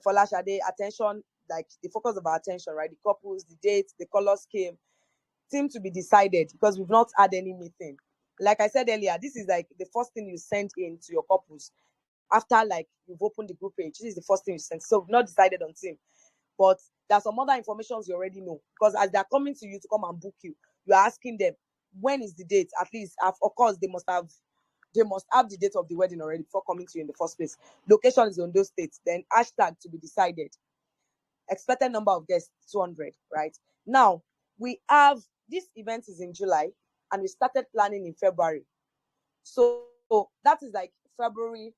for Lashade, attention, like the focus of our attention, right? The couples, the dates, the color scheme, seem to be decided because we've not had any meeting. Like I said earlier, this is like the first thing you send in to your couples after like you've opened the group page. This is the first thing you send. So we've not decided on team. But there's some other informations you already know. Because as they're coming to you to come and book you, you're asking them, when is the date? At least, of course, they must have the date of the wedding already before coming to you in the first place. Location is on those states. Then hashtag to be decided. Expected number of guests, 200, right? Now, we have, this event is in July, and we started planning in February. So that is like February,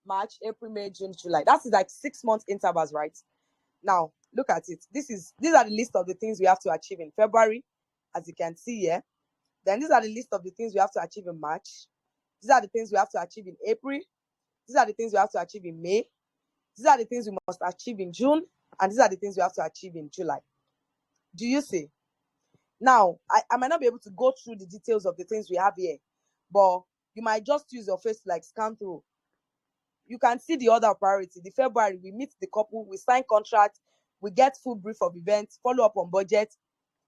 March, April, May, June, July. That is like 6 months intervals, right? Now, look at it. These are the list of the things we have to achieve in February, as you can see here. Then these are the list of the things we have to achieve in March. These are the things we have to achieve in April. These are the things we have to achieve in May. These are the things we must achieve in June. And these are the things we have to achieve in July. Do you see? Now, I might not be able to go through the details of the things we have here, but you might just use your face to like scan through. You can see the order of priority. The February, we meet the couple, we sign contract, we get full brief of events, follow up on budget,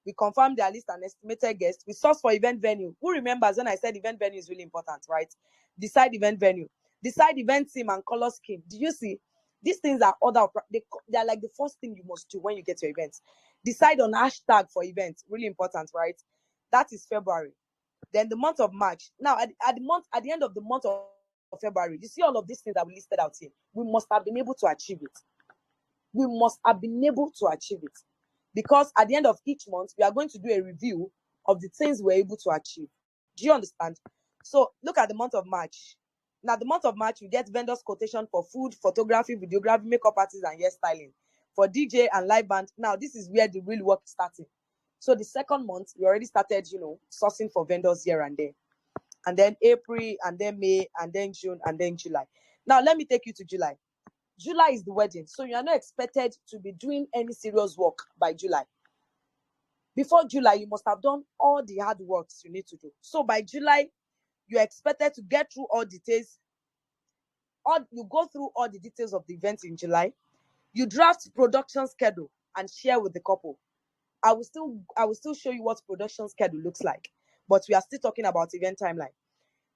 we confirm their list and estimated guests, we source for event venue. Who remembers when I said event venue is really important, right? Decide event venue, decide event theme and color scheme. Do you see? These things are they are like the first thing you must do when you get your events. Decide on hashtag for events, really important, right? That is February. Then the month of March. Now, at the end of the month of February, you see all of these things that we listed out here. We must have been able to achieve it. We must have been able to achieve it. Because at the end of each month, we are going to do a review of the things we're able to achieve. Do you understand? So look at the month of March. Now, the month of March, we get vendors quotation for food, photography, videography, makeup artists, and hairstyling. For DJ and live band. Now, this is where the real work is starting. So the second month, we already started, sourcing for vendors here and there. And then April, and then May, and then June, and then July. Now, let me take you to July. July is the wedding. So you are not expected to be doing any serious work by July. Before July, you must have done all the hard works you need to do. So by July, you're expected to get through all details. You go through all the details of the event in July. You draft production schedule and share with the couple. I will still show you what production schedule looks like, but we are still talking about event timeline.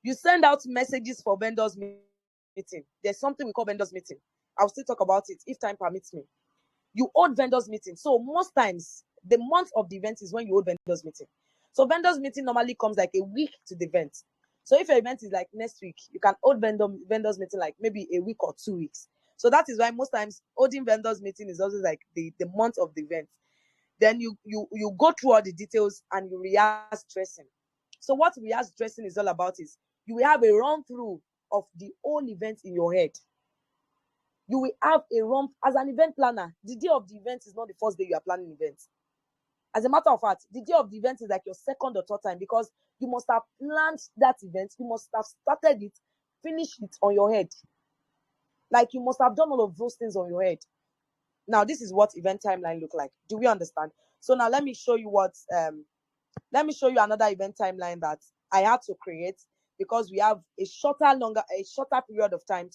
You send out messages for vendors meeting. There's something we call vendors meeting. I'll still talk about it if time permits me. You hold vendors meeting. So most times, the month of the event is when you hold vendors meeting. So vendors meeting normally comes like a week to the event. So if your event is like next week, you can hold vendors meeting like maybe a week or 2 weeks. So that is why most times holding vendors meeting is also like the month of the event. Then you go through all the details and you rehearse dressing. So what rehearse dressing is all about is you will have a run through of the whole event in your head. You will have a run as an event planner. The day of the event is not the first day you are planning events. As a matter of fact, the day of the event is like your second or third time because you must have planned that event. You must have started it, finished it on your head. Like you must have done all of those things on your head. Now, this is what event timeline look like. Do we understand? So now let me show you another event timeline that I had to create because we have a shorter period of time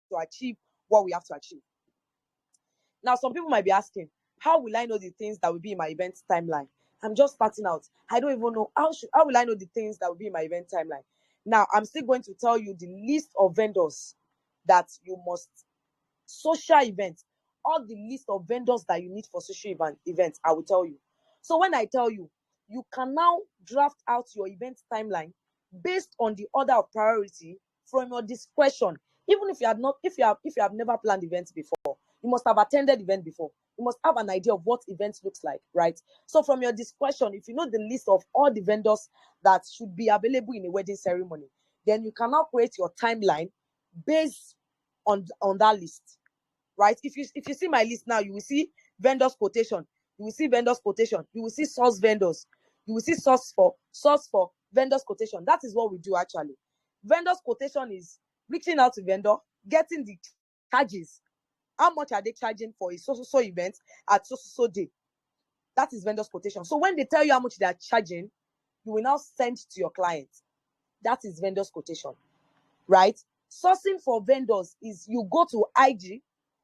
to achieve what we have to achieve. Now, some people might be asking, how will I know the things that will be in my event timeline? I'm just starting out. I don't even know how will I know the things that will be in my event timeline. Now, I'm still going to tell you the list of vendors that you must social events, all the list of vendors that you need for social events, I will tell you. So when I tell you, you can now draft out your event timeline based on the order of priority from your discretion. Even if you have never planned events before, you must have attended event before. You must have an idea of what event looks like, right? So from your discretion, if you know the list of all the vendors that should be available in a wedding ceremony, then you can now create your timeline based on that list, right? If you see my list now, you will see vendors quotation, you will see vendors quotation, you will see source vendors, you will see source for vendors quotation. That is what we do actually. Vendors quotation is reaching out to vendor, getting the charges. How much are they charging for a so event at so day? That is vendors quotation. So when they tell you how much they are charging, you will now send to your client. That is vendors quotation, right? Sourcing for vendors is you go to IG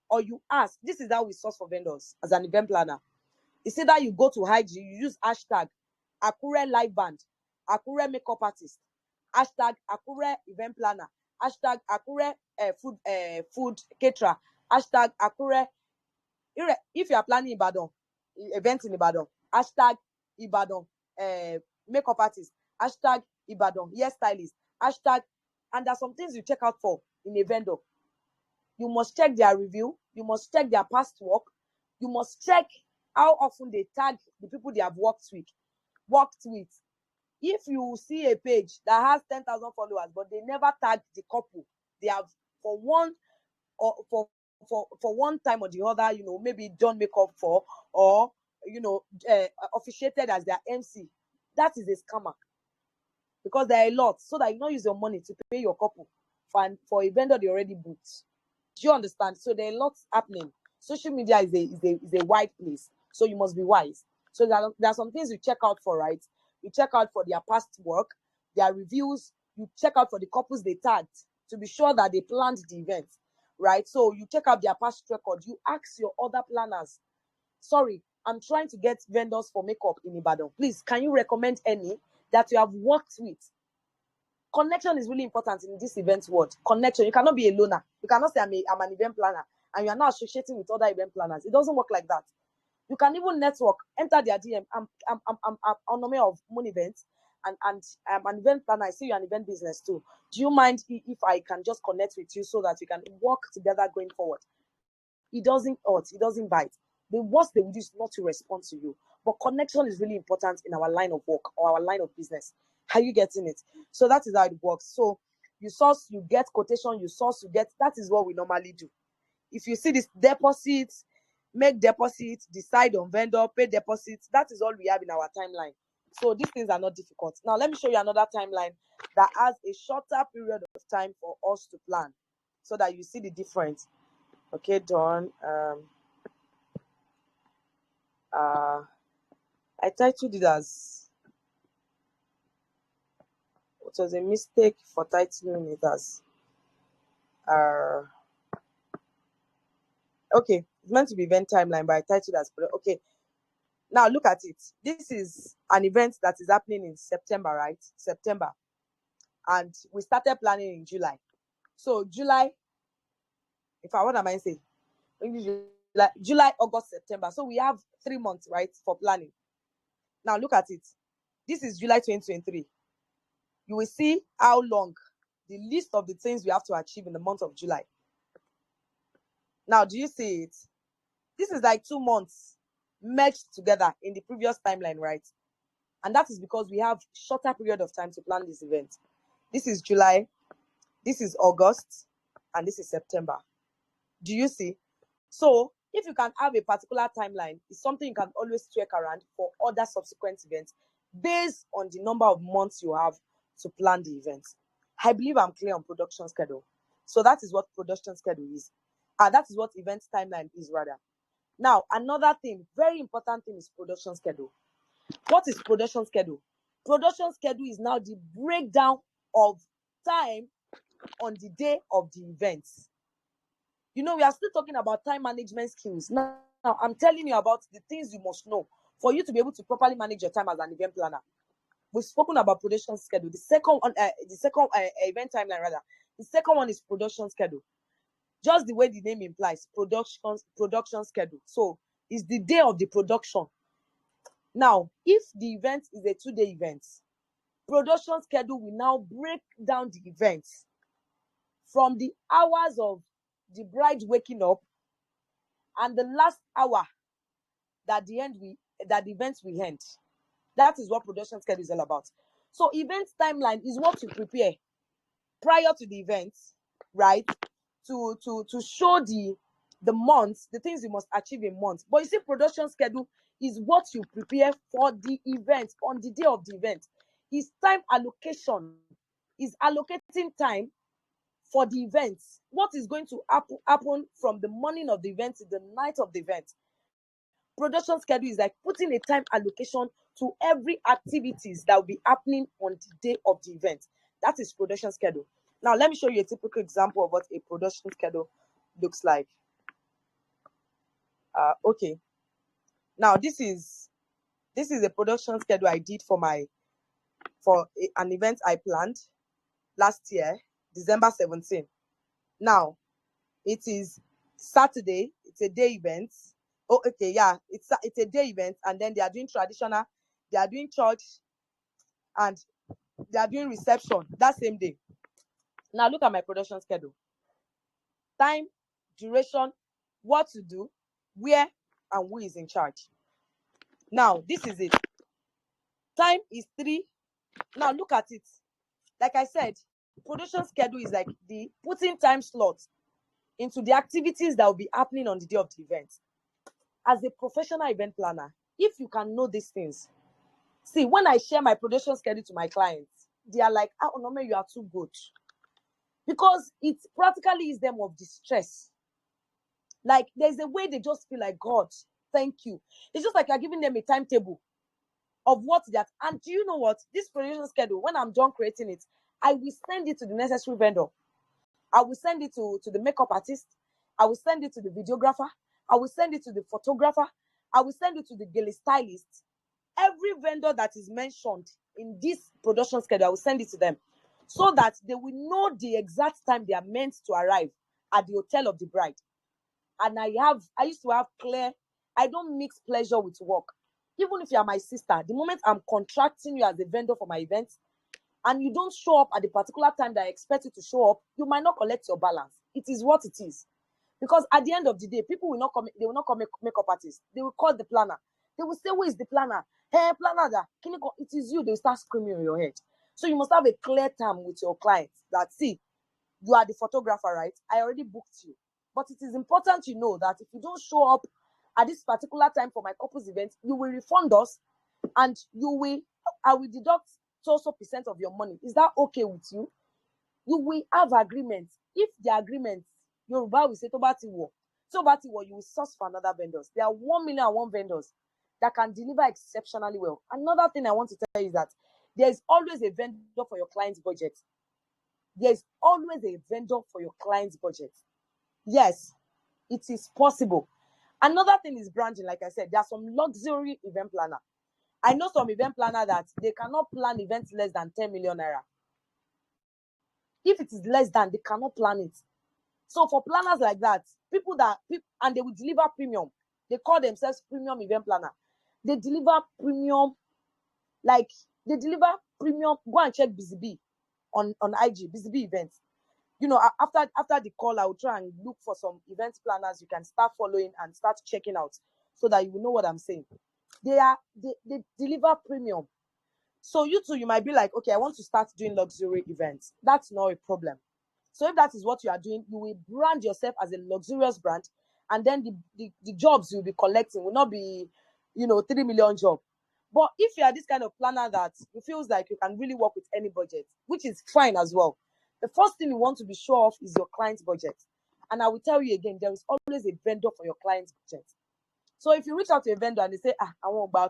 or you ask. This is how we source for vendors as an event planner. It's either you go to IG, you use hashtag Akure live band, Akure makeup artist, hashtag Akure event planner, hashtag Akure food caterer, hashtag Akure. If you are planning Ibadan, event in Ibadan, hashtag Ibadan makeup artist, hashtag Ibadan hairstylist, hashtag, and there's some things you check out for in a vendor. You must check their review, you must check their past work, you must check how often they tag the people they have worked with. If you see a page that has 10,000 followers, but they never tag the couple, they have for one or for one time or the other, maybe done makeup for, or officiated as their MC, that is a scammer, because there are a lot, so that you don't use your money to pay your couple for a vendor they already booked. Do you understand? So there are lots happening. Social media is a wide place, so you must be wise. So there are some things you check out for, right? You check out for their past work, their reviews. You check out for the couples they tagged to be sure that they planned the event, right? So you check out their past record. You ask your other planners, sorry, I'm trying to get vendors for makeup in Ibadan. Please, can you recommend any that you have worked with? Connection is really important in this event world. Connection. You cannot be a loner. You cannot say I'm an event planner and you are not associating with other event planners. It doesn't work like that. You can even network. Enter their DM. I'm Onome of Moon Events, and I'm an event planner. I see you're an event business too. Do you mind if I can just connect with you so that we can work together going forward? It doesn't hurt. It doesn't bite. The worst they will do is not to respond to you. But connection is really important in our line of work or our line of business. Are you getting it? So that is how it works. So you source, you get quotation, you source, you get. That is what we normally do. If you see this deposits, make deposits, decide on vendor, pay deposits. That is all we have in our timeline. So these things are not difficult. Now let me show you another timeline that has a shorter period of time for us to plan, so that you see the difference. Okay, done. I titled it as, it was a mistake for titling it as okay, it's meant to be event timeline, but I titled as okay. Now look at it. This is an event that is happening in September, right? September. And we started planning in July. So July, what am I saying? July, August, September. So we have 3 months, right, for planning. Now look at it. This is July 2023. You will see how long, the list of the things we have to achieve in the month of July. Now, do you see it? This is like 2 months merged together in the previous timeline, right? And that is because we have shorter period of time to plan this event. This is July, this is August, and this is September. Do you see? So if you can have a particular timeline, it's something you can always check around for other subsequent events based on the number of months you have to plan the event. I believe I'm clear on production schedule. So that is what production schedule is. And that is what event timeline is, rather. Now, another thing, very important thing, is production schedule. What is production schedule? Production schedule is now the breakdown of time on the day of the event. We are still talking about time management skills. Now, I'm telling you about the things you must know for you to be able to properly manage your time as an event planner. We've spoken about production schedule. The second event timeline, rather. The second one is production schedule. Just the way the name implies, production schedule. So it's the day of the production. Now, if the event is a 2-day event, production schedule will now break down the event from the hours of the bride waking up and the last hour that the event will end. That is what production schedule is all about. So event timeline is what you prepare prior to the event, right? To show the months, the things you must achieve in months. But you see, production schedule is what you prepare for the event on the day of the event. It's time allocation. Is allocating time for the event. What is going to happen from the morning of the event to the night of the event. Production schedule is like putting a time allocation to every activities that will be happening on the day of the event. That is production schedule. Now, let me show you a typical example of what a production schedule looks like. Okay. Now, this is a production schedule I did for an event I planned last year, December 17. Now, it is Saturday. It's a day event. Oh, okay, yeah. It's a day event, and then they are doing traditional, they are doing church, and they are doing reception that same day. Now, look at my production schedule. Time, duration, what to do, where, and who is in charge. Now, this is it. Time is 3. Now, look at it. Like I said, production schedule is like the putting time slots into the activities that will be happening on the day of the event. As a professional event planner, if you can know these things, see, when I share my production schedule to my clients, they are like, Onome, you are too good. Because it practically is them of distress. Like, there's a way they just feel like, God, thank you. It's just like you're giving them a timetable of what that. And do you know what? This production schedule, when I'm done creating it, I will send it to the necessary vendor. I will send it to the makeup artist. I will send it to the videographer. I will send it to the photographer. I will send it to the gala stylist. Every vendor that is mentioned in this production schedule, I will send it to them so that they will know the exact time they are meant to arrive at the hotel of the bride. And I used to have clear, I don't mix pleasure with work. Even if you are my sister, the moment I'm contracting you as a vendor for my event, and you don't show up at the particular time that I expect you to show up, you might not collect your balance. It is what it is. Because at the end of the day, people will not come, they will not call makeup artists. They will call the planner. They will say, who is the planner? Hey, planner, it is you. They will start screaming in your head. So you must have a clear time with your clients that, see, you are the photographer, right? I already booked you. But it is important to know that if you don't show up at this particular time for my couple's event, you will refund us and I will deduct so percent of your money. Is that okay with you? You will have agreements. If the agreements, Yoruba will say, Tobatiwo, you will source for another vendors. There are 1,000,001 vendors that can deliver exceptionally well. Another thing I want to tell you is that there is always a vendor for your client's budget. There is always a vendor for your client's budget. Yes, it is possible. Another thing is branding. Like I said, there are some luxury event planner. I know some event planner that they cannot plan events less than 10 million naira. If it is less than, they cannot plan it. So for planners like that, and they will deliver premium. They call themselves premium event planner. They deliver premium, like they deliver premium. Go and check BZB on IG, BZB events. You know, after the call, I will try and look for some event planners you can start following and start checking out so that you will know what I'm saying. They deliver premium. So you too, you might be like, okay, I want to start doing luxury events. That's not a problem. So if that is what you are doing, you will brand yourself as a luxurious brand, and then the jobs you'll be collecting will not be, 3 million job. But if you are this kind of planner that it feels like you can really work with any budget, which is fine as well, the first thing you want to be sure of is your client's budget. And I will tell you again, there is always a vendor for your client's budget. So if you reach out to a vendor and they say, I want to buy,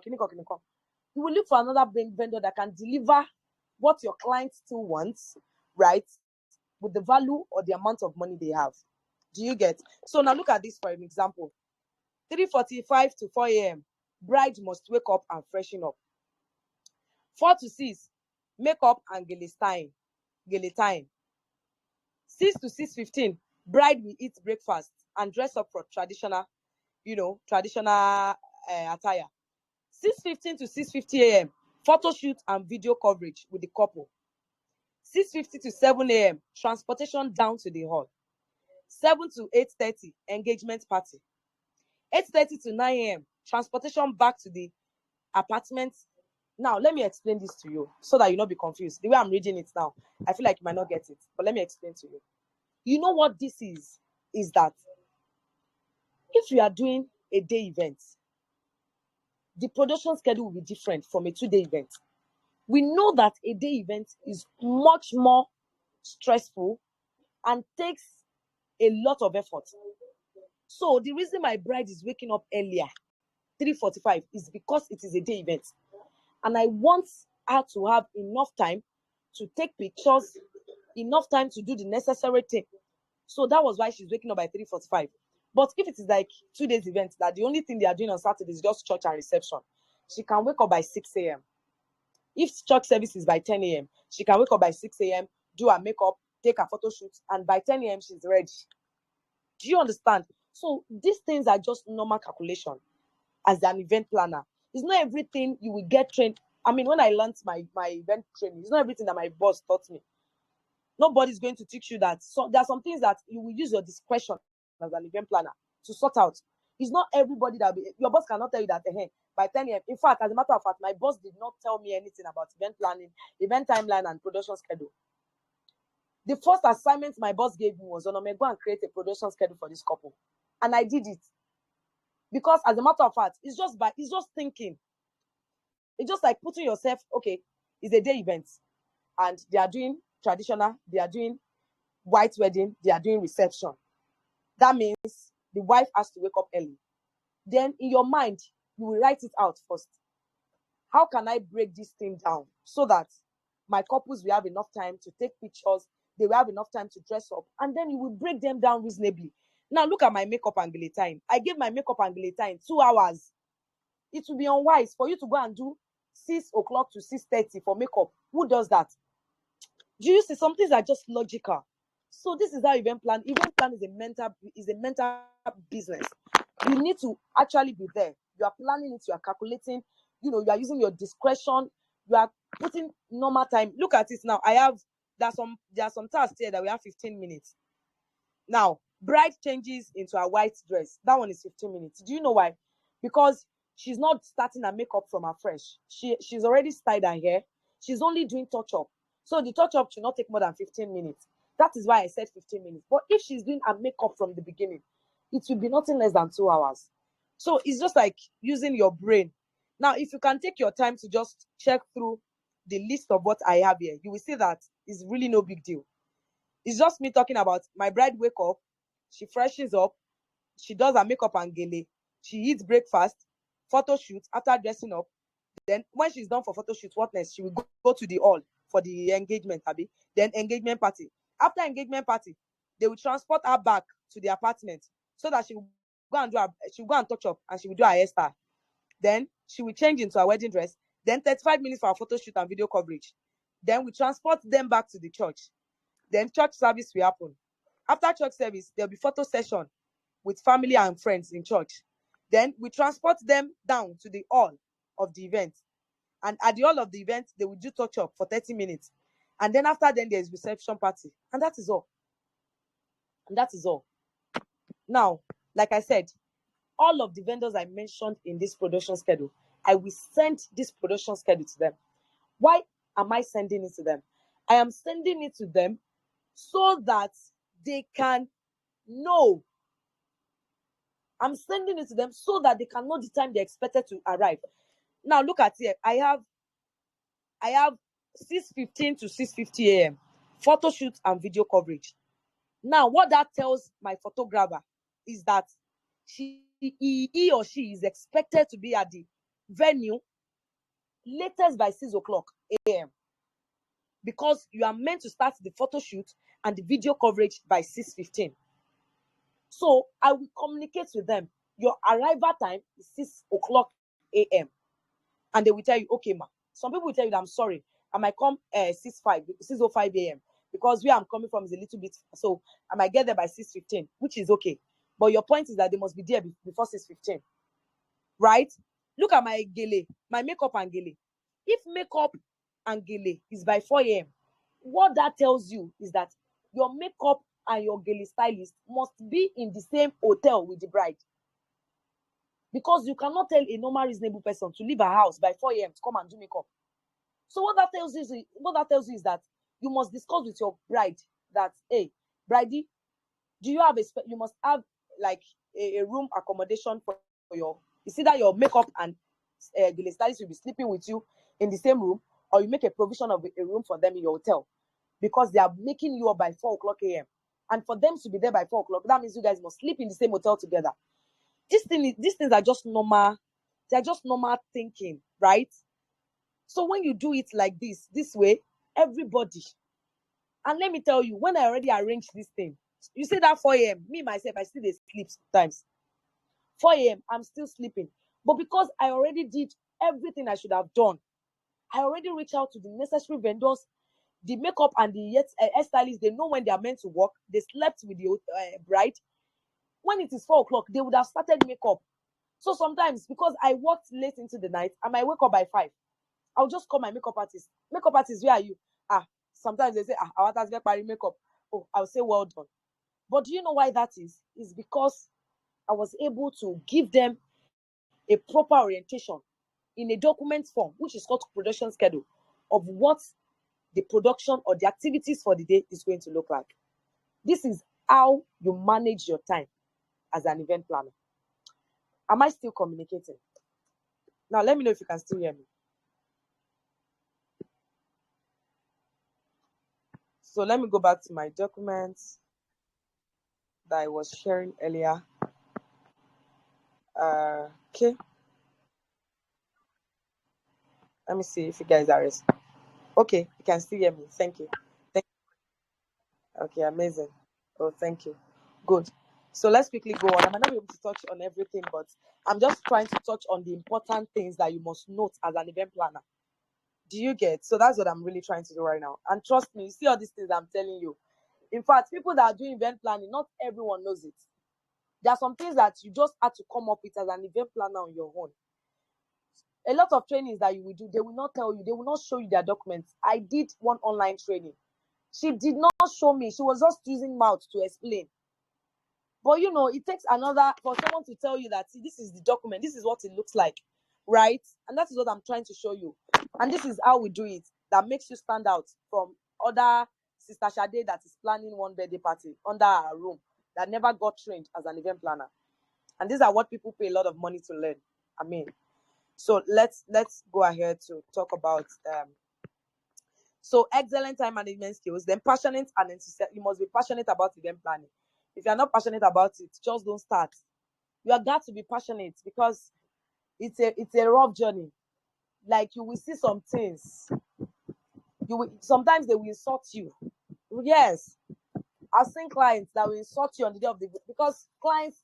you will look for another vendor that can deliver what your client still wants, right? With the value or the amount of money they have. Do you get? So now look at this for an example. 3:45 to 4 a.m. Bride must wake up and freshen up. 4 to 6, makeup and gele time. 6 to 6:15, bride will eat breakfast and dress up for traditional attire. 6:15 to 6:50 a.m. photo shoot and video coverage with the couple. 6:50 to 7 a.m. transportation down to the hall. 7 to 8:30 engagement party. 8:30 to 9 a.m. transportation back to the apartment. Now, let me explain this to you so that you not be confused. The way I'm reading it now, I feel like you might not get it, but let me explain to you. You know what this is? Is that if you are doing a day event, the production schedule will be different from a 2-day event. We know that a day event is much more stressful and takes a lot of effort. So the reason my bride is waking up earlier, 3:45, is because it is a day event. And I want her to have enough time to take pictures, enough time to do the necessary thing. So that was why she's waking up by 3:45. But if it is like 2 days event, that the only thing they are doing on Saturday is just church and reception, she can wake up by 6 a.m. If church service is by 10 a.m., she can wake up by 6 a.m., do her makeup, take her photo shoot, and by 10 a.m. she's ready. Do you understand? So these things are just normal calculation as an event planner. It's not everything you will get trained. I mean, when I learned my event training, it's not everything that my boss taught me. Nobody's going to teach you that. So there are some things that you will use your discretion as an event planner to sort out. It's not everybody that your boss cannot tell you that by 10 a.m. In fact, as a matter of fact, my boss did not tell me anything about event planning, event timeline, and production schedule. The first assignment my boss gave me was, Onome, go and create a production schedule for this couple. And I did it. Because as a matter of fact, it's just thinking. It's just like putting yourself, okay, it's a day event. And they are doing traditional, they are doing white wedding, they are doing reception. That means the wife has to wake up early. Then in your mind, you will write it out first. How can I break this thing down so that my couples will have enough time to take pictures, they will have enough time to dress up, and then you will break them down reasonably. Now look at my makeup and gele time. I gave my makeup and gele time 2 hours. It will be unwise for you to go and do 6 o'clock to 6:30 for makeup. Who does that? Do you see? Some things are just logical. So this is how event plan is a mental business. You need to actually be there. You are planning it, you are calculating, you are using your discretion, you are putting normal time. Look at it now. There are some tasks here that we have 15 minutes. Now, bride changes into a white dress. That one is 15 minutes. Do you know why? Because she's not starting her makeup from her fresh. She's already styled her hair. She's only doing touch-up. So the touch-up should not take more than 15 minutes. That is why I said 15 minutes. But if she's doing her makeup from the beginning, it will be nothing less than 2 hours. So it's just like using your brain. Now, if you can take your time to just check through the list of what I have here, you will see that it's really no big deal. It's just me talking about my bride wake up, she freshens up, she does her makeup and gele, she eats breakfast, photo shoot after dressing up. Then when she's done for photo shoot, what next? She will go to the hall for the engagement, Abby. Then engagement party. After engagement party, they will transport her back to the apartment so that she will go and touch up and she will do her hairstyle. Then she will change into her wedding dress. Then 35 minutes for her photo shoot and video coverage. Then we transport them back to the church. Then church service will happen. After church service, there'll be photo session with family and friends in church. Then we transport them down to the hall of the event. And at the hall of the event, they will do touch up for 30 minutes. And then after then, there's reception party. And that is all. And that is all. Now, like I said, all of the vendors I mentioned in this production schedule, I will send this production schedule to them. Why am I sending it to them? I am sending it to them so that they can know. I'm sending it to them so that they can know the time they're expected to arrive. Now look at here. I have 6:15 to 6:50 a.m. photo shoot and video coverage. Now, what that tells my photographer is that he or she is expected to be at the venue latest by 6 o'clock a.m. because you are meant to start the photo shoot and the video coverage by 6:15. So I will communicate with them. Your arrival time is 6 o'clock a.m. And they will tell you, okay, ma. Some people will tell you that I'm sorry. I might come 6:05 a.m. because where I'm coming from is a little bit, so I might get there by 6:15, which is okay. But your point is that they must be there before 6:15, right? Look at my gele, my makeup and gele. If makeup and gele is by 4 a.m., what that tells you is that your makeup and your gele stylist must be in the same hotel with the bride. Because you cannot tell a normal reasonable person to leave her house by 4 a.m. to come and do makeup. So what that tells you is that you must discuss with your bride that, hey, bridey, do you have you must have like a room accommodation for your, you see that your makeup and the stylist will be sleeping with you in the same room, or you make a provision of a room for them in your hotel because they are making you up by 4 o'clock a.m. And for them to be there by 4 o'clock, that means you guys must sleep in the same hotel together. These things are just normal. They're just normal thinking, right? So when you do it like this way, everybody And let me tell you, when I already arranged this thing, you see that 4 a.m., me myself, I still dey sleep sometimes. 4 a.m., I'm still sleeping. But because I already did everything I should have done, I already reached out to the necessary vendors, the makeup and the hairstylists. They know when they are meant to work. They slept with the bride. When it is 4 o'clock, they would have started makeup. So sometimes, because I worked late into the night, I might wake up by 5. I'll just call my makeup artist. Makeup artist, where are you? Sometimes they say, our artist get makeup. Oh, I'll say, well done. But do you know why that is? It's because I was able to give them a proper orientation in a document form, which is called production schedule, of what the production or the activities for the day is going to look like. This is how you manage your time as an event planner. Am I still communicating? Now, let me know if you can still hear me. So let me go back to my documents that I was sharing earlier. Okay. Let me see if you guys are ready. Okay, you can still hear me. Thank you. Okay, amazing. Oh, thank you. Good. So let's quickly go on. I might not be able to touch on everything, but I'm just trying to touch on the important things that you must note as an event planner. Do you get? So that's what I'm really trying to do right now. And trust me, you see all these things I'm telling you. In fact, people that are doing event planning, not everyone knows it. There are some things that you just have to come up with as an event planner on your own. A lot of trainings that you will do, they will not tell you, they will not show you their documents. I did one online training. She did not show me. She was just using mouth to explain. But it takes another for someone to tell you that, see, this is the document, this is what it looks like, right? And that is what I'm trying to show you. And this is how we do it. That makes you stand out from other Sister Sade that is planning one birthday party under her room that never got trained as an event planner. And these are what people pay a lot of money to learn. I mean, so let's go ahead to talk about so excellent time management skills, then passionate and enthusiastic. You must be passionate about event planning. If you're not passionate about it, just don't start. You are got to be passionate because it's a rough journey. Like, you will see some things. Sometimes they will insult you. Yes, I've seen clients that will insult you on the day of because clients,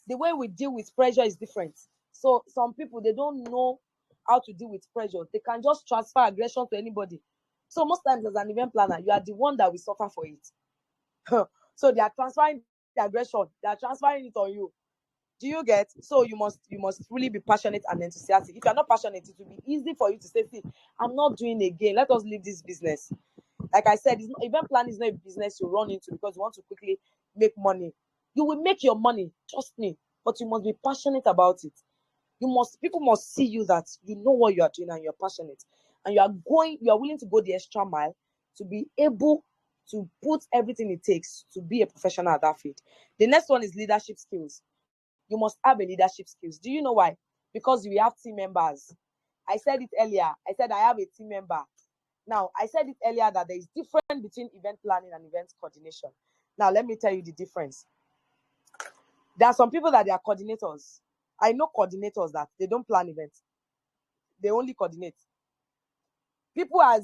the way we deal with pressure is different. So some people, they don't know how to deal with pressure. They can just transfer aggression to anybody. So most times as an event planner, you are the one that will suffer for it. So they are transferring the aggression, they are transferring it on you. Do you get? So you must really be passionate and enthusiastic. If you're not passionate, it will be easy for you to say, see, I'm not doing again, let us leave this business. Like I said, event planning is not a business you run into because you want to quickly make money. You will make your money, trust me, but you must be passionate about it. People must see you that you know what you are doing and you're passionate, and you are willing to go the extra mile to be able to put everything it takes to be a professional at that field. The next one is leadership skills. You must have a leadership skills. Do you know why? Because we have team members. I said it earlier. I said I have a team member. Now, I said it earlier that there is difference between event planning and event coordination. Now, let me tell you the difference. There are some people that they are coordinators. I know coordinators that they don't plan events. They only coordinate. People have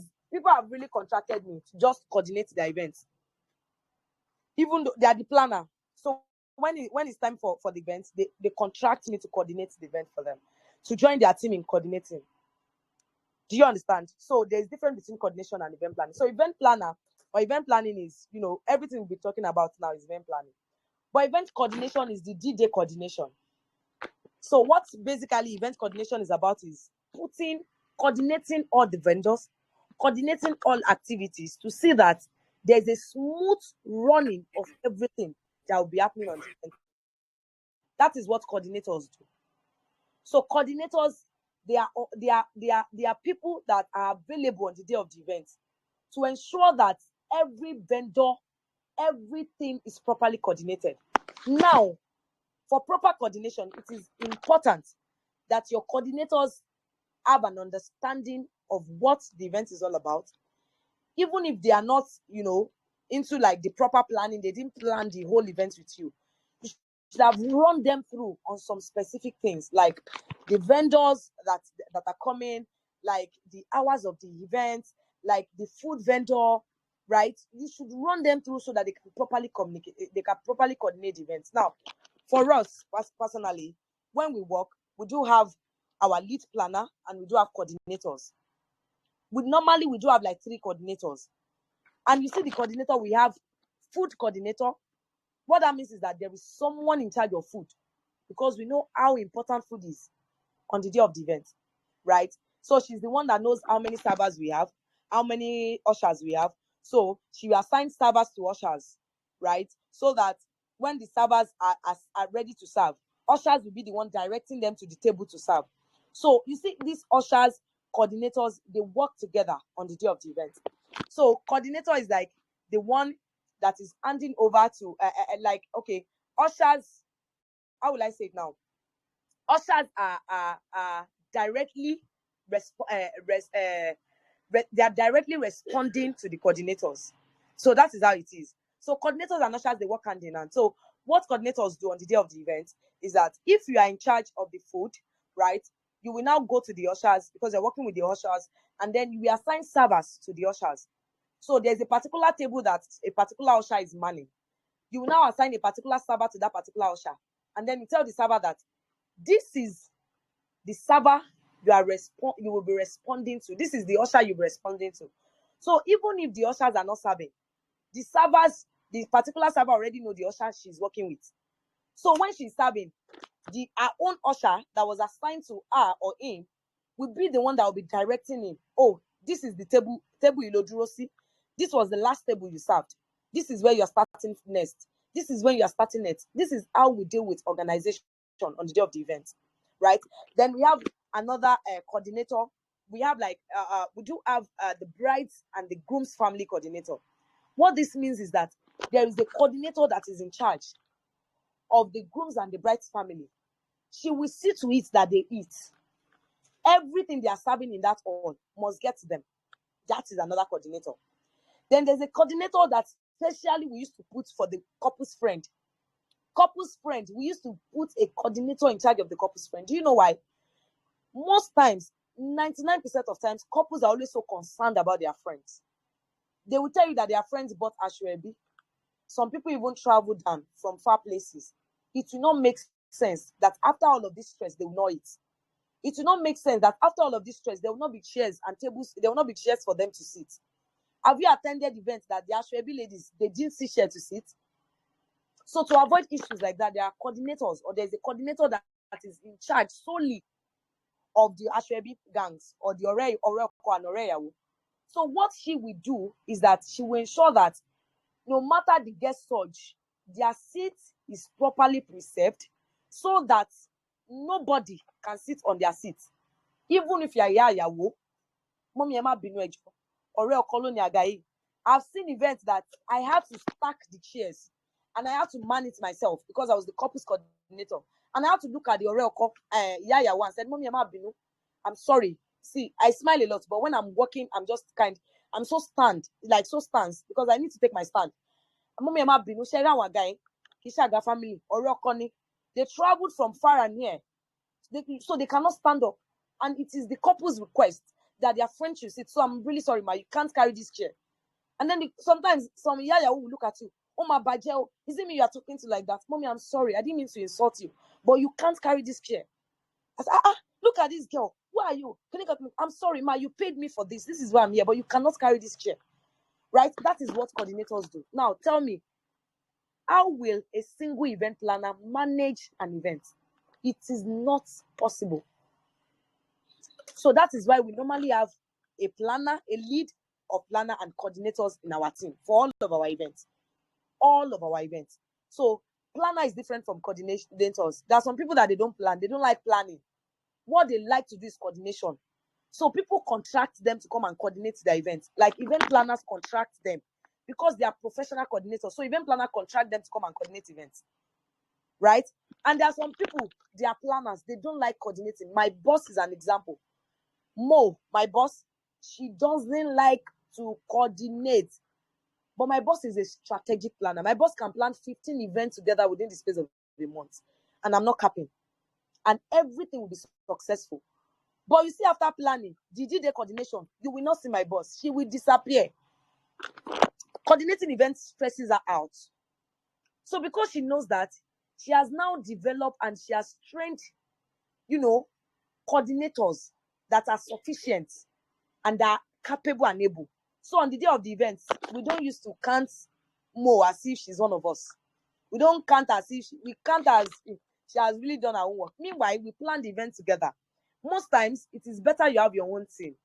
really contracted me to just coordinate their events. Even though they are the planner. So when it's time for the events, they contract me to coordinate the event for them, to join their team in coordinating. Do you understand? So there's difference between coordination and event planning. So event planner or event planning is, everything we'll be talking about now is event planning. But event coordination is the D-Day coordination. So what basically event coordination is about is coordinating all the vendors, coordinating all activities to see that there's a smooth running of everything that will be happening on the event. That is what coordinators do. So coordinators, they are people that are available on the day of the event to ensure that every vendor, everything is properly coordinated. Now, for proper coordination, it is important that your coordinators have an understanding of what the event is all about. Even if they are not, into like the proper planning, they didn't plan the whole event with you. You should have run them through on some specific things, like the vendors that are coming, like the hours of the event, like the food vendor, right? You should run them through so that they can properly communicate, they can properly coordinate events. Now, for us personally, when we work, we do have our lead planner and we do have coordinators. We do have like 3 coordinators. And you see the coordinator, we have food coordinator. What that means is that there is someone in charge of food, because we know how important food is on the day of the event, right? So she's the one that knows how many servers we have, how many ushers we have. So she will assign servers to ushers, right? So that when the servers are ready to serve, ushers will be the one directing them to the table to serve. So you see, these ushers, coordinators, they work together on the day of the event. So coordinator is like the one that is handing over to like, okay, ushers, how will I say it now? Ushers are directly they are directly responding to the coordinators. So that is how it is. So coordinators and ushers, they work hand in hand. So what coordinators do on the day of the event is that if you are in charge of the food, right, you will now go to the ushers, because you're working with the ushers, and then you will assign servers to the ushers. So there's a particular table that a particular usher is manning. You will now assign a particular server to that particular usher, and then you tell the server that this is the server you will be responding to. This is the usher you'll be responding to. So even if the ushers are not serving, the particular server already know the usher she's working with. So when she's serving, her own usher that was assigned to her or him will be the one that will be directing him. Oh, this is the table Ilodrosi. This was the last table you served. This is where you're starting next. This is when you're starting next. This is how we deal with organization on the day of the event, right? Then we have another coordinator. We have we do have the bride's and the groom's family coordinator. What this means is that there is a coordinator that is in charge of the groom's and the bride's family. She will see to it that they eat. Everything they are serving in that hall must get to them. That is another coordinator. Then there's a coordinator that specially we used to put for the couple's friend. Couple's friend, we used to put a coordinator in charge of the couple's friend. Do you know why? Most times, 99% of times, couples are always so concerned about their friends. They will tell you that their friends bought ashwebi. Some people even travel down from far places. It will not make sense that after all of this stress, they will not eat. It will not make sense that after all of this stress, there will not be chairs and tables. There will not be chairs for them to sit. Have you attended events that the ashwebi ladies, they didn't see chair to sit? So to avoid issues like that, there are coordinators, or there's a coordinator that is in charge solely of the ashwebi gangs, or the Oreko and Oreyawo. So what she will do is that she will ensure that no matter the guest surge, their seat is properly preserved, so that nobody can sit on their seat. Even if you are Yayawo, Mommy Emma Binu Ejo, Ore Okolo ni Agayi. I've seen events that I had to stack the chairs and I had to man it myself because I was the couples coordinator. And I had to look at the Ore Oko Yayawo and said, Mommy Emma Binu, I'm sorry. See, I smile a lot, but when I'm working, I'm so stance because I need to take my stand. Mommy Emma Binu, Shera Wagai, Kishaga family, Ore Okoni, they traveled from far and near. So they cannot stand up. And it is the couple's request that their friend should sit. So I'm really sorry, ma, you can't carry this chair. And then sometimes some yaya will look at you. Oh, my bajel, is it me you are talking to like that? Mommy, I'm sorry. I didn't mean to insult you. But you can't carry this chair. I said, look at this girl. Who are you? Can you get me? I'm sorry, ma, you paid me for this. This is why I'm here, but you cannot carry this chair. Right? That is what coordinators do. Now, tell me, how will a single event planner manage an event? It is not possible. So that is why we normally have a planner, a lead of planner and coordinators in our team for all of our events. All of our events. So planner is different from coordinators. There are some people that they don't plan. They don't like planning. What they like to do is coordination. So people contract them to come and coordinate their events. Like event planners contract them because they are professional coordinators. So event planner contract them to come and coordinate events. Right? And there are some people, they are planners. They don't like coordinating. My boss is an example. Mo, my boss, she doesn't like to coordinate. But my boss is a strategic planner. My boss can plan 15 events together within the space of a month. And I'm not capping. And everything will be successful. But you see, after planning, the D-Day coordination, you will not see my boss. She will disappear. Coordinating events stresses her out. So because she knows that, she has now developed and she has trained, coordinators that are sufficient and are capable and able. So on the day of the event, we don't used to count Mo as if she's one of us. We don't count as if we count as if she has really done her own work. Meanwhile, we plan the event together. Most times, it is better you have your own team.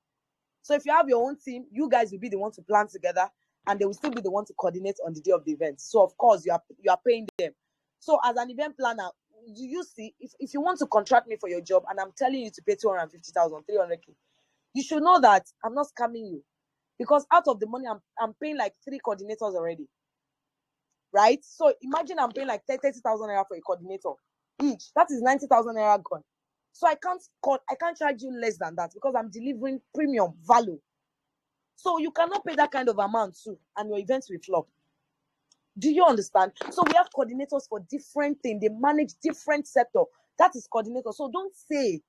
So if you have your own team, you guys will be the one to plan together, and they will still be the one to coordinate on the day of the event. So of course, you are paying them. So as an event planner, do you see, if you want to contract me for your job and I'm telling you to pay 250,000, 300K, you should know that I'm not scamming you, because out of the money I'm paying like 3 coordinators already, right? So imagine I'm paying like 30,000 naira for a coordinator each. That is 90,000 naira gone. So I can't charge you less than that, because I'm delivering premium value. So you cannot pay that kind of amount too, and your events will flop. Do you understand? So we have coordinators for different things. They manage different sector. That is coordinator. So don't say,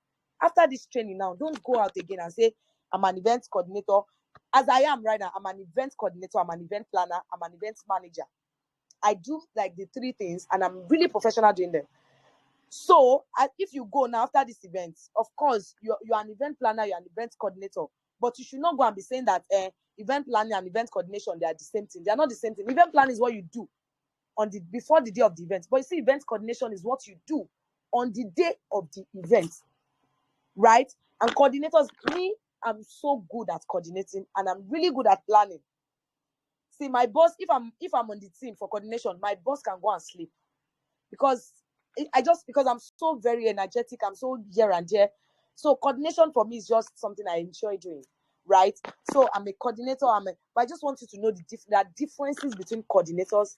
after this training now, don't go out again and say, I'm an event coordinator. As I am right now, I'm an event coordinator, I'm an event planner, I'm an event manager. I do like the 3 things, and I'm really professional doing them. So if you go now after this event, of course, you're an event planner, you're an event coordinator, but you should not go and be saying that event planning and event coordination, they are the same thing. They are not the same thing. Event planning is what you do before the day of the event, but you see, event coordination is what you do on the day of the event, right? And coordinators, I'm so good at coordinating, and I'm really good at planning. See, my boss, if I'm on the team for coordination, my boss can go and sleep, because I'm so very energetic, I'm so here and there. So coordination for me is just something I enjoy doing, right? So I'm a coordinator, but I just want you to know there are differences between coordinators,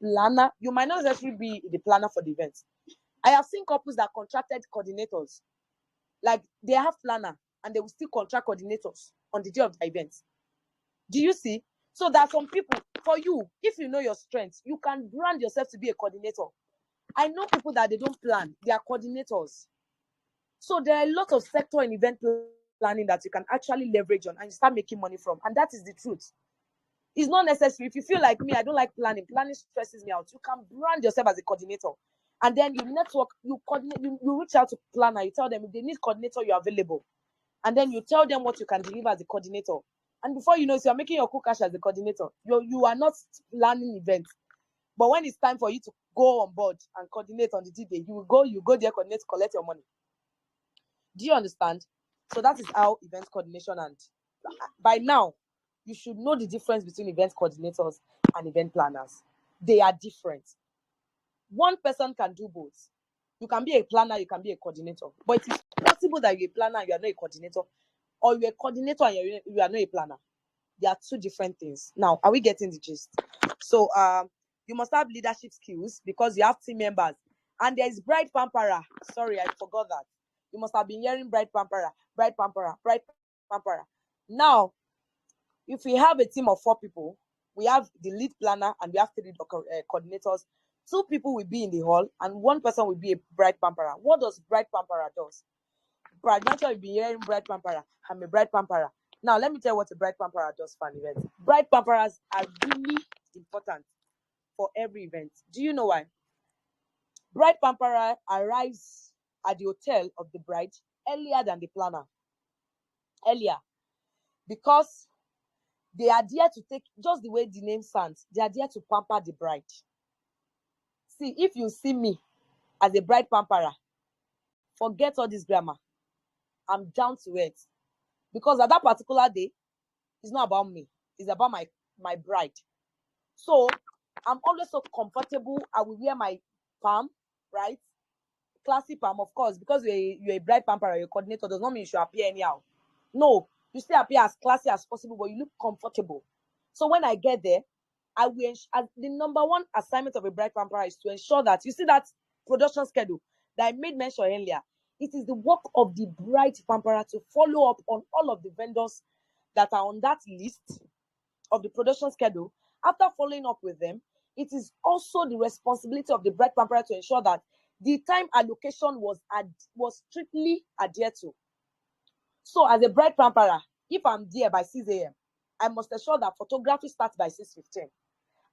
planner. You might not necessarily be the planner for the event. I have seen couples that contracted coordinators, like they have planner and they will still contract coordinators on the day of the event. Do you see? So there are some people, for you, if you know your strengths, you can brand yourself to be a coordinator. I know people that they don't plan, they are coordinators. So there are a lot of sector and event planning that you can actually leverage on and start making money from. And that is the truth. It's not necessary. If you feel like me, I don't like planning. Planning stresses me out. You can brand yourself as a coordinator. And then you network, you coordinate, you reach out to planner, you tell them if they need coordinator, you're available. And then you tell them what you can deliver as a coordinator. And before you know it, you're making your cool cash as a coordinator. You are not planning events. But when it's time for you to go on board and coordinate on the D-Day, you go there, coordinate, collect your money. Do you understand? So that is how event coordination, and by now, you should know the difference between event coordinators and event planners. They are different. One person can do both. You can be a planner, you can be a coordinator. But it is possible that you're a planner and you are not a coordinator, or you're a coordinator and you are not a planner. They are 2 different things. Now, are we getting the gist? So, you must have leadership skills because you have team members. And there is bride pamperer. Sorry, I forgot that. You must have been hearing bride pamperer, bride pamperer, bride pamperer. Now, if we have a team of 4 people, we have the lead planner and we have 3 coordinators. 2 people will be in the hall and 1 person will be a bride pamperer. What does bride pamperer does? Bride, not sure you've been hearing bride pamperer. I'm a bride pamperer. Now, let me tell you what a bride pamperer does for an event. Bride pamperers are really important for every event. Do you know why? Bride pamperer arrives at the hotel of the bride earlier than the planner. Earlier. Because they are there to take, just the way the name sounds, they are there to pamper the bride. See, if you see me as a bride pamperer, forget all this grammar. I'm down to earth. Because at that particular day, it's not about me. It's about my bride. So I'm always so comfortable. I will wear my palm, right? Classy palm, of course, because you're a bride pamperer, your coordinator, does not mean you should appear anyhow. No, you still appear as classy as possible, but you look comfortable. So when I get there, I will the number 1 assignment of a bride pamperer is to ensure that you see that production schedule that I made mention earlier. It is the work of the bride pamperer to follow up on all of the vendors that are on that list of the production schedule. After following up with them, it is also the responsibility of the bride pamperer to ensure that the time allocation was strictly adhered to. So as a bride pamperer, if I'm there by 6 a.m., I must ensure that photography starts by 6:15.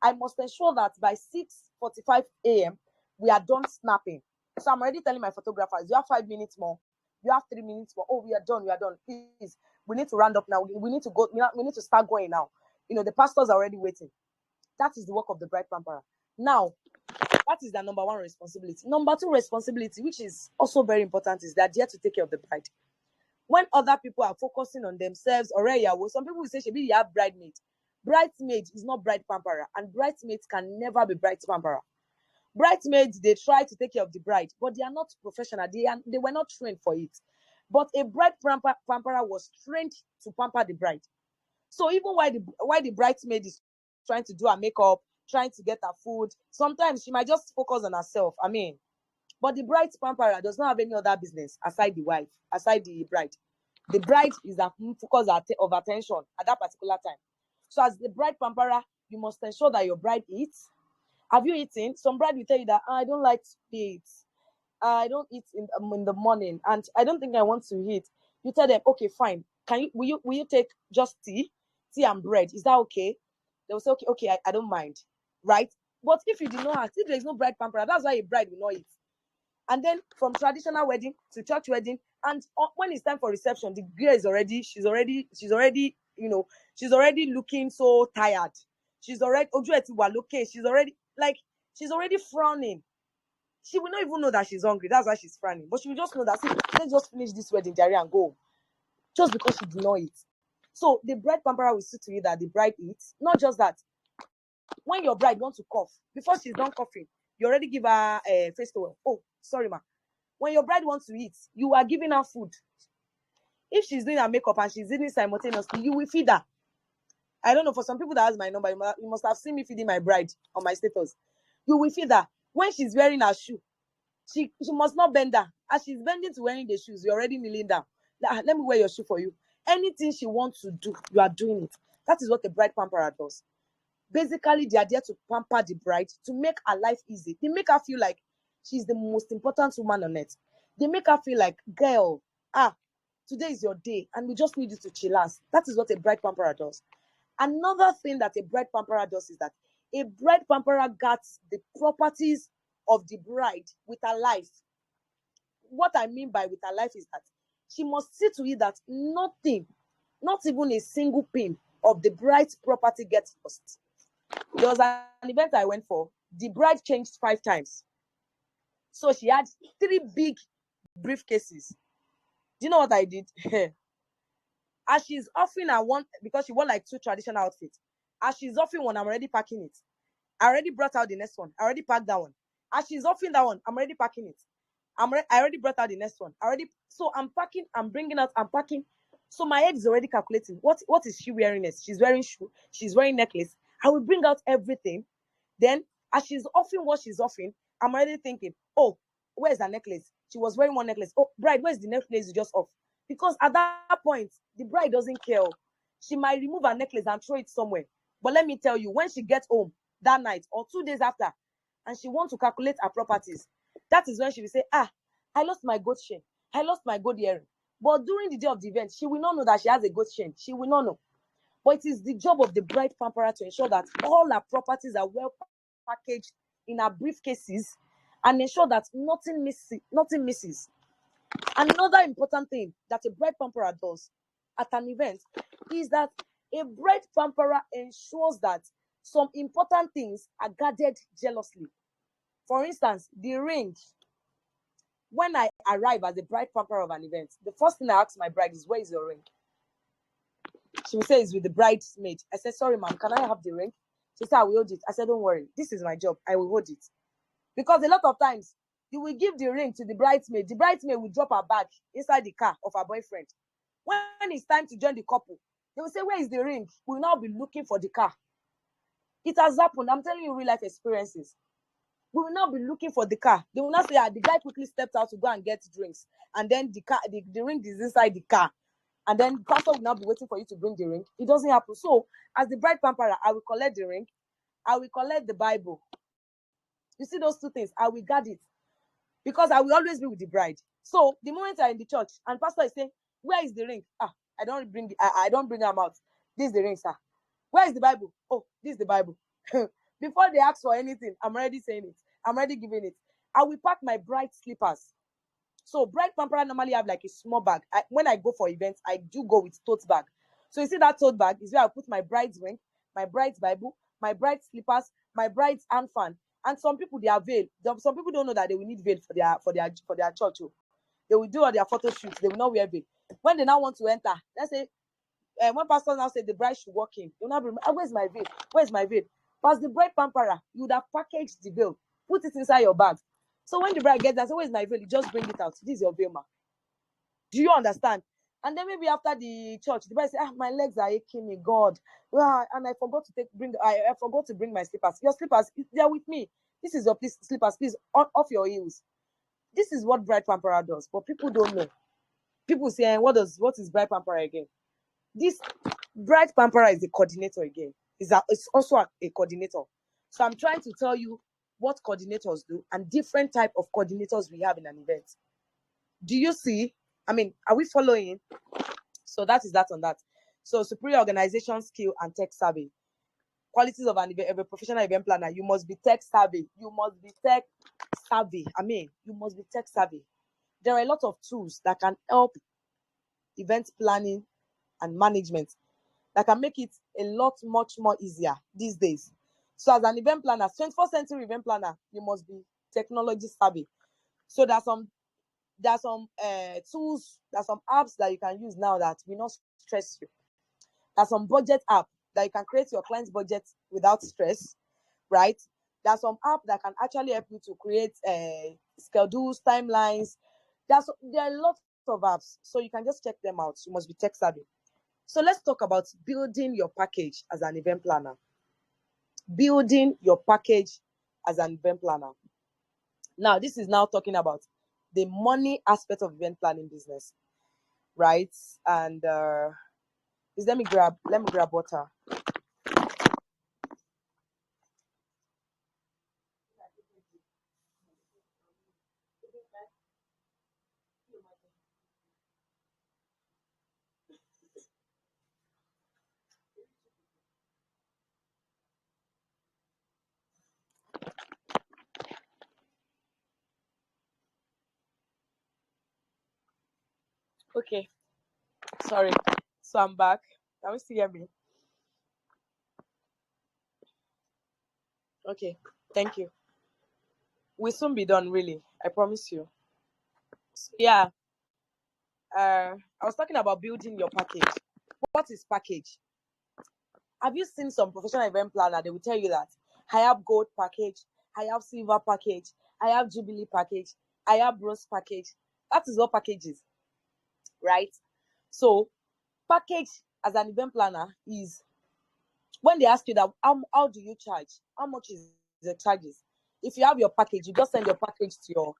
I must ensure that by 6:45 a.m. we are done snapping. So I'm already telling my photographers, you have 5 minutes more, you have 3 minutes more. Oh, we are done, Please, we need to round up now. We need to go, we need to start going now. The pastors are already waiting. That is the work of the bride pamperer. Now, that is their number one responsibility. Number two responsibility, which is also very important, is that they have to take care of the bride. When other people are focusing on themselves, already, some people will say, "Shebi, you have bridesmaid." Bridesmaid is not bride pamperer, and bridesmaids can never be bride pamperer. Bridesmaids, they try to take care of the bride, but they are not professional. They were not trained for it. But a bride pamperer was trained to pamper the bride. So even while the bridesmaid is trying to do her makeup, trying to get her food, sometimes she might just focus on herself. But the bride pamperer does not have any other business aside the wife, aside the bride. The bride is the focus of attention at that particular time. So as the bride pamperer, you must ensure that your bride eats. Have you eaten? Some bride will tell you that, I don't like to eat. I don't eat in the morning, and I don't think I want to eat. You tell them, okay, fine. Will you take just tea and bread? Is that okay? They will say, okay, I don't mind, right? But if you did not ask, if there is no bride pamperer, that's why a bride will not eat. And then from traditional wedding to church wedding, and when it's time for reception, the girl is already, she's already looking so tired. She's already she's already frowning. She will not even know that she's hungry. That's why she's frowning. But she will just know that, see, let's just finish this wedding, Jerry, and go. Just because she did not eat. So the bride pamperer will see to it that the bride eats. Not just that. When your bride wants to cough, before she's done coughing, you already give her a face towel. Oh, sorry, ma. When your bride wants to eat, you are giving her food. If she's doing her makeup and she's eating simultaneously, you will feed her. I don't know, for some people that has my number, you must have seen me feeding my bride on my status. You will feed her. When she's wearing her shoe, she must not bend down. As she's bending to wearing the shoes, you're already kneeling down. Let me wear your shoe for you. Anything she wants to do, you are doing it. That is what the bride pamperer does. Basically, they are there to pamper the bride, to make her life easy. They make her feel like she's the most important woman on earth. They make her feel like, girl, today is your day, and we just need you to chill out. That is what a bride pamperer does. Another thing that a bride pamperer does is that a bride pamperer guards the properties of the bride with her life. What I mean by with her life is that she must see to it that nothing, not even a single pin of the bride's property gets lost. There was an event I went for. The bride changed 5 times. So she had 3 big briefcases. Do you know what I did? As she's offering her one, because she wore like 2 traditional outfits. As she's offering one, I'm already packing it. I already brought out the next one. I already packed that one. As she's offering that one, I'm already packing it. I already brought out the next one. So I'm packing, I'm bringing out, I'm packing. So my head is already calculating. What is she wearing next? She's wearing shoe. She's wearing necklace. I will bring out everything. Then, as she's offering what she's offering, I'm already thinking, oh, where's the necklace? She was wearing one necklace. Oh, bride, where's the necklace you just off? Because at that point, the bride doesn't care. She might remove her necklace and throw it somewhere. But let me tell you, when she gets home that night or 2 days after, and she wants to calculate her properties, that is when she will say, I lost my gold chain. I lost my gold earring. But during the day of the event, she will not know that she has a gold chain. She will not know. But it is the job of the bride pamperer to ensure that all her properties are well packaged in her briefcases and ensure that nothing misses. Another important thing that a bride pamperer does at an event is that a bride pamperer ensures that some important things are guarded jealously. For instance, the ring. When I arrive as the bride pamperer of an event, the first thing I ask my bride is, where is your ring? She will say it's with the bridesmaid. I said, sorry, ma'am, can I have the ring? She said, I will hold it. I said, don't worry. This is my job. I will hold it. Because a lot of times, you will give the ring to the bridesmaid. The bridesmaid will drop her bag inside the car of her boyfriend. When it's time to join the couple, they will say, where is the ring? We will now be looking for the car. It has happened. I'm telling you real life experiences. We will not be looking for the car. They will not say, the guy quickly stepped out to go and get drinks. And then the ring is inside the car. And then the pastor will now be waiting for you to bring the ring. It doesn't happen. So, as the bride pamperer, I will collect the ring. I will collect the Bible. You see those 2 things, I will guard it. Because I will always be with the bride. So, the moment I'm in the church and pastor is saying, where is the ring? I don't bring them out. This is the ring, sir. Where is the Bible? Oh, this is the Bible. Before they ask for anything, I'm already saying it. I'm already giving it. I will pack my bride slippers. So bride pamperer normally have like a small bag. When I go for events, I do go with tote bag. So you see that tote bag is where I put my bride's ring, my bride's Bible, my bride's slippers, my bride's hand fan. And some people they are veil. Some people don't know that they will need veil for their church. Oh. They will do all their photo shoots. They will not wear veil. When they now want to enter, let's say when pastor now said the bride should walk in, you'll not be, where's my veil? Where's my veil? But the bride pamperer, you would have packaged the veil, put it inside your bag. So when the bride gets there, say, where's my veil? You just bring it out. This is your veil, ma. Do you understand? And then maybe after the church, the bride say, my legs are aching me, God. And I forgot to I forgot to bring my slippers. Your slippers, they're with me. This is your slippers, please, off your heels. This is what bride pamperer does, but people don't know. People say, what is bride pamperer again? This bride pamperer is a coordinator again. It's also a coordinator. So I'm trying to tell you what coordinators do and different type of coordinators we have in an event. Do you see? I mean, are we following? So that is that on that. So superior organization skill and tech savvy. Qualities of a professional event planner. You must be tech savvy. You must be tech savvy. You must be tech savvy. There are a lot of tools that can help event planning and management that can make it a lot much more easier these days. So as an event planner, 21st century event planner, you must be technology savvy. So there are some tools, there are some apps that you can use now that will not stress you. There's some budget app that you can create your client's budget without stress, right? There's some app that can actually help you to create schedules, timelines. There are lots of apps, so you can just check them out. You must be tech savvy. So let's talk about building your package as an event planner. Building your package as an event planner. Now, this is now talking about the money aspect of event planning business, right? And let me grab water. Okay, sorry. So I'm back. Can we still hear me? Okay, thank you. We'll soon be done, really. I promise you. So, yeah, I was talking about building your package. What is package? Have you seen some professional event planner? They will tell you that I have gold package, I have silver package, I have jubilee package, I have bronze package. That is what package is, right? So package as an event planner is when they ask you that how do you charge? How much is the charges? If you have your package, you just send your package to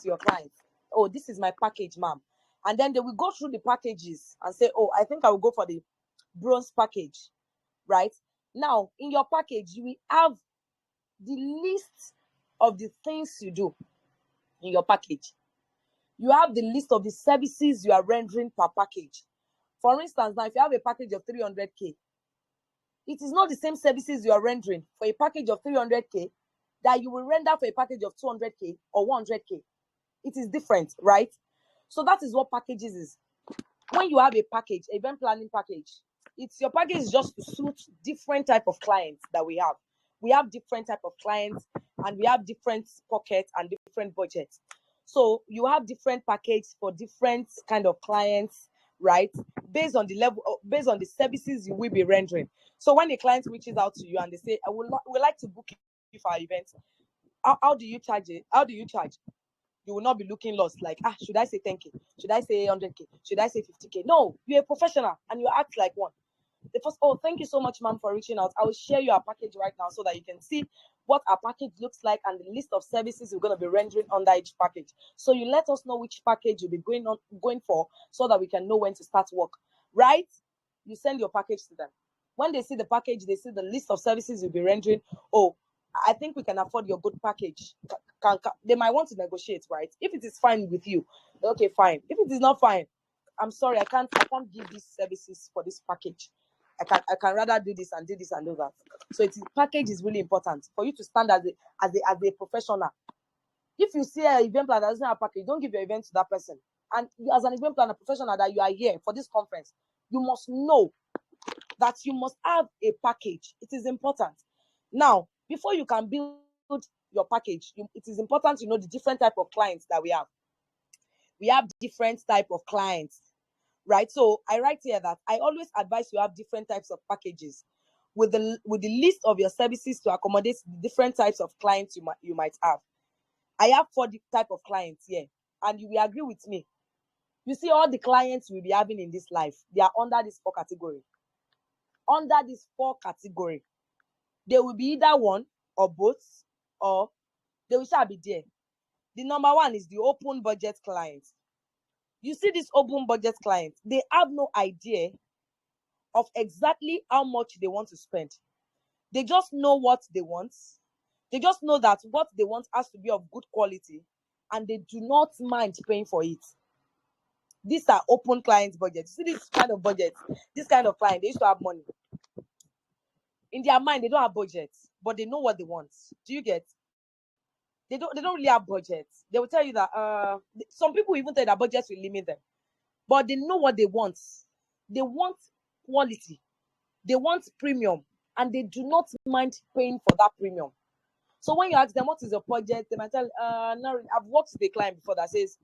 your client. Oh, this is my package, ma'am. And then they will go through the packages and say, oh, I think I will go for the bronze package, right? Now, in your package, you will have the list of the things you do in your package. You have the list of the services you are rendering per package. For instance, now, if you have a package of 300K, it is not the same services you are rendering for a package of 300K that you will render for a package of 200K or 100K. It is different, right? So that is what packages is. When you have a package, event planning package, it's your package is just to suit different type of clients that we have. We have different type of clients and we have different pockets and different budgets. So you have different package for different kind of clients, right? Based on the level, based on the services you will be rendering. So when a client reaches out to you and they say, I would like to book you for our event, how do you charge it? How do you charge? You will not be looking lost like, should I say 10K? Should I say 100K? Should I say 50K? No, you're a professional and you act like one. The first, thank you so much, ma'am, for reaching out. I will share you our package right now so that you can see what our package looks like and the list of services we're going to be rendering under each package. So you let us know which package you'll be going for so that we can know when to start work, right? You send your package to them. When they see the package, they see the list of services you'll be rendering. Oh, I think we can afford your good package. They might want to negotiate, right? If it is fine with you, okay, fine. If it is not fine, I'm sorry, I can't give these services for this package. I can rather do this and do this and do that. So package is really important for you to stand as a professional. If you see an event planner that doesn't have a package, don't give your event to that person. And as an event planner professional that you are here for this conference, you must know that you must have a package. It is important. Now, before you can build your package, it is important to know the different type of clients that we have. We have different type of clients, right? So I write here that I always advise you have different types of packages with the list of your services to accommodate the different types of clients you might have. I have 4 type of clients here, and you will agree with me. You see, all the clients we'll be having in this life, they are under this 4 category. Under this 4 category, they will be either one or both, or they will shall be there. The number 1 is the open budget client. You see, this open budget client, they have no idea of exactly how much they want to spend. They just know what they want. They just know that what they want has to be of good quality, and they do not mind paying for it. These are open client budgets. See this kind of budget, this kind of client, they used to have money. In their mind, they don't have budgets, but they know what they want. Do you get? They don't really have budgets. They will tell you that some people even tell that budgets will limit them. But they know what they want. They want quality. They want premium, and they do not mind paying for that premium. So when you ask them what is your budget, they might tell, no, I've worked with a client before that says,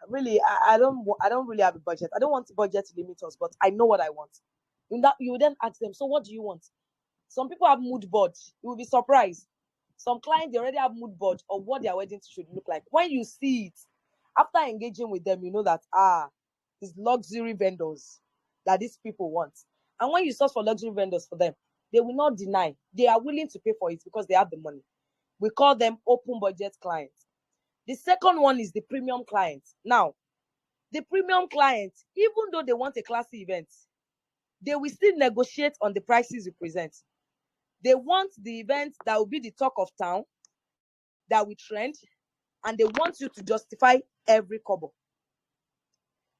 really, I don't really have a budget. I don't want budget to limit us, but I know what I want. In that, you then ask them, so what do you want? Some people have mood board. You will be surprised. Some clients, they already have mood board of what their wedding should look like. When you see it, after engaging with them, you know that it's luxury vendors that these people want. And when you search for luxury vendors for them, they will not deny. They are willing to pay for it because they have the money. We call them open budget clients. The second one is the premium client. Now, the premium client, even though they want a classy event, they will still negotiate on the prices you present. They want the event that will be the talk of town, that will trend, and they want you to justify every kobo.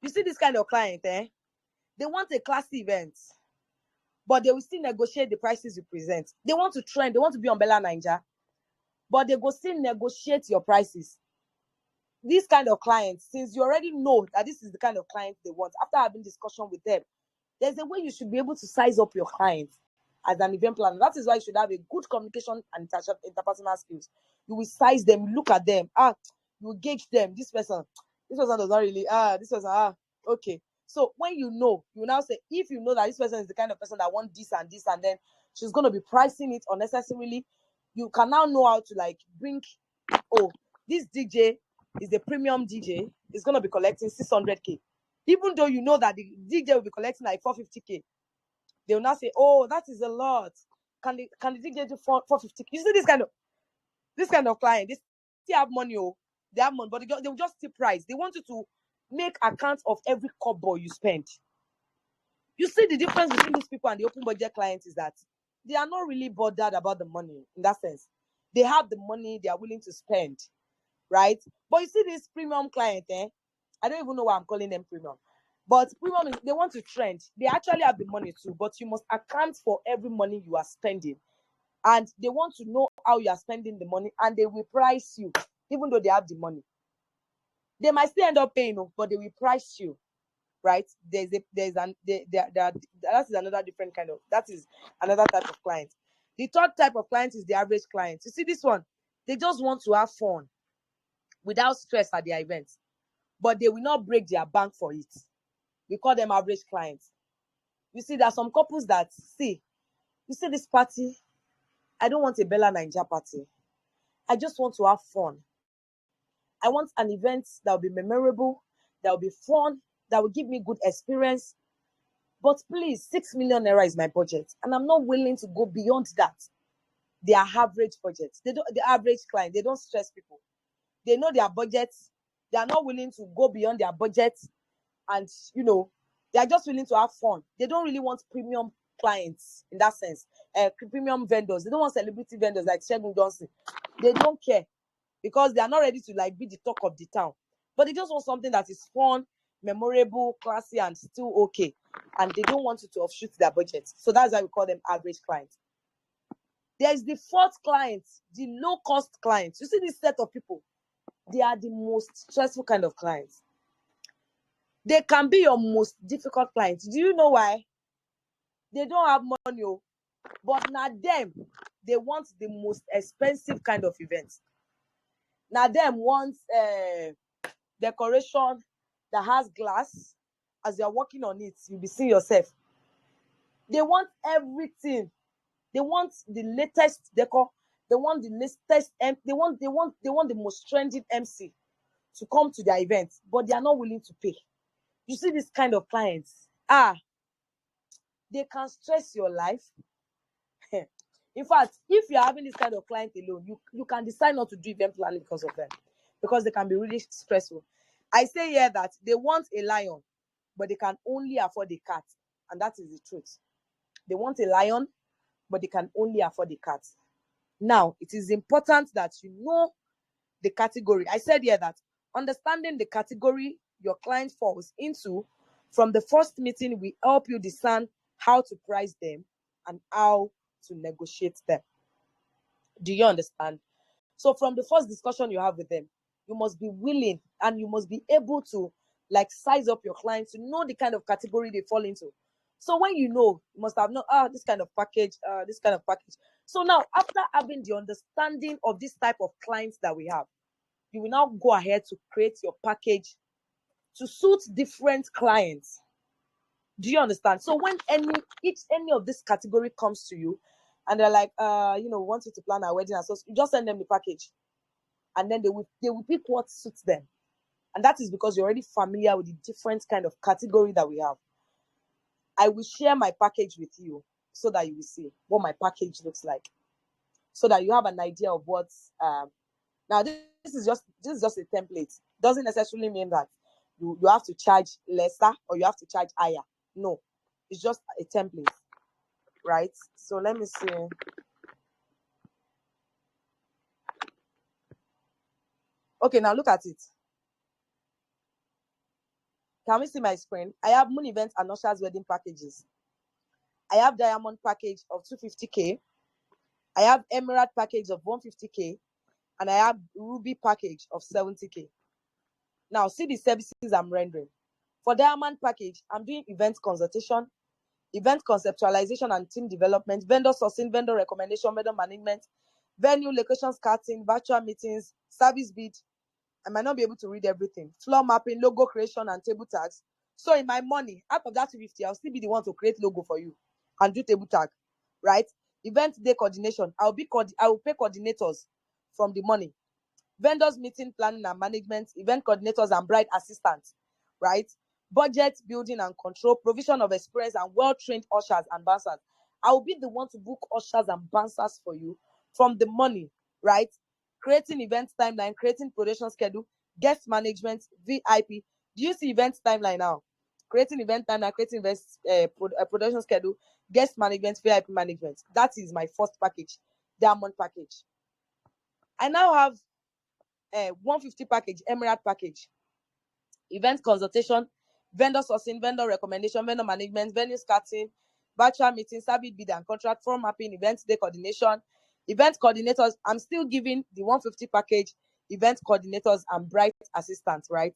You see this kind of client, They want a classy event, but they will still negotiate the prices you present. They want to trend, they want to be on Bella Ninja, but they go still negotiate your prices. These kind of clients, since you already know that this is the kind of client they want, after having discussion with them, there's a way you should be able to size up your clients as an event planner. That is why you should have a good communication and interpersonal skills. You will size them, look at them, you will gauge them. This person does not really, this person, okay. So when you know, you now say, if you know that this person is the kind of person that wants this and this, and then she's going to be pricing it unnecessarily, you can now know how to like bring, this DJ is a premium DJ, is going to be collecting 600K. Even though you know that the DJ will be collecting like 450K, they will not say, oh, that is a lot. Can the DJ do 450K? You see this kind of client, they still have money, they have money, but they will just still price. They want you to make account of every kobo you spend. You see the difference between these people and the open budget clients is that they are not really bothered about the money in that sense. They have the money, they are willing to spend, right? But you see this premium client, I don't even know why I'm calling them premium. But premium is, they want to trend. They actually have the money too, but you must account for every money you are spending. And they want to know how you are spending the money, and they will price you, even though they have the money. They might still end up paying, but they will price you, right? That is another different kind of, that is another type of client. The third type of client is the average client. You see this one, they just want to have fun without stress at their events, but they will not break their bank for it. We call them average clients. You see, there are some couples that you see this party, I don't want a Bella Ninja party. I just want to have fun. I want an event that will be memorable, that will be fun, that will give me good experience. But please, 6 million naira is my budget, and I'm not willing to go beyond that. Their average budget. The average client, they don't stress people. They know their budgets. They are not willing to go beyond their budget, and they are just willing to have fun. They don't really want premium clients in that sense. Premium vendors. They don't want celebrity vendors like Shegun Johnson. They don't care because they are not ready to like be the talk of the town. But they just want something that is fun. memorable, classy, and still okay. And they don't want you to offshoot their budget. So that's why we call them average clients. There is the fourth client, the low-cost clients. You see this set of people, they are the most stressful kind of clients. They can be your most difficult clients. Do you know why? They don't have money, but now them, they want the most expensive kind of events. Now them want decoration that has glass. As you're working on it, you'll be seeing yourself. They want everything. They want the latest decor. They want the latest. They want the most trending MC to come to their event, but they are not willing to pay. You see this kind of clients. They can stress your life. In fact, if you're having this kind of client alone, you can decide not to do event planning because of them, because they can be really stressful. I say here that they want a lion, but they can only afford a cat, and that is the truth. They want a lion, but they can only afford a cat. Now, it is important that you know the category. I said here that understanding the category your client falls into from the first meeting will help you discern how to price them and how to negotiate them. Do you understand? So from the first discussion you have with them, you must be willing and you must be able to like size up your clients to know the kind of category they fall into. So when you know, you must have known, this kind of package, this kind of package. So now, after having the understanding of this type of clients that we have, you will now go ahead to create your package to suit different clients. Do you understand? So when any of this category comes to you and they're like, we want you to plan our wedding, and so you just send them the package, and then they will pick what suits them. And that is because you're already familiar with the different kind of category that we have. I will share my package with you so that you will see what my package looks like, so that you have an idea of what. Now this is just a template. Doesn't necessarily mean that you have to charge lesser or you have to charge higher. No, it's just a template, right? So let me see. Okay, now look at it. Can we see my screen? I have moon events and ushers wedding packages. I have diamond package of 250K. I have emerald package of 150K. And I have ruby package of 70K. Now, see the services I'm rendering. For diamond package, I'm doing event consultation, event conceptualization and team development, vendor sourcing, vendor recommendation, vendor management, venue, location scouting, virtual meetings, service bid. I might not be able to read everything. Floor mapping, logo creation, and table tags. So in my money, out of that 250, I'll still be the one to create logo for you and do table tag, right? Event day coordination. I will pay coordinators from the money. Vendors meeting planning and management, event coordinators and bride assistants, right? Budget building and control, provision of experience and well-trained ushers and bouncers. I will be the one to book ushers and bouncers for you from the money, right? Creating event timeline, creating production schedule, guest management, VIP. Do you see event timeline now? Creating event timeline, creating production schedule, guest management, VIP management. That is my first package, diamond package. I now have 150 package, emerald package, event consultation, vendor sourcing, vendor recommendation, vendor management, venue scouting, virtual meeting, service bid and contract, form mapping, event day coordination, event coordinators. I'm still giving the 150 package, event coordinators and bright assistants, right?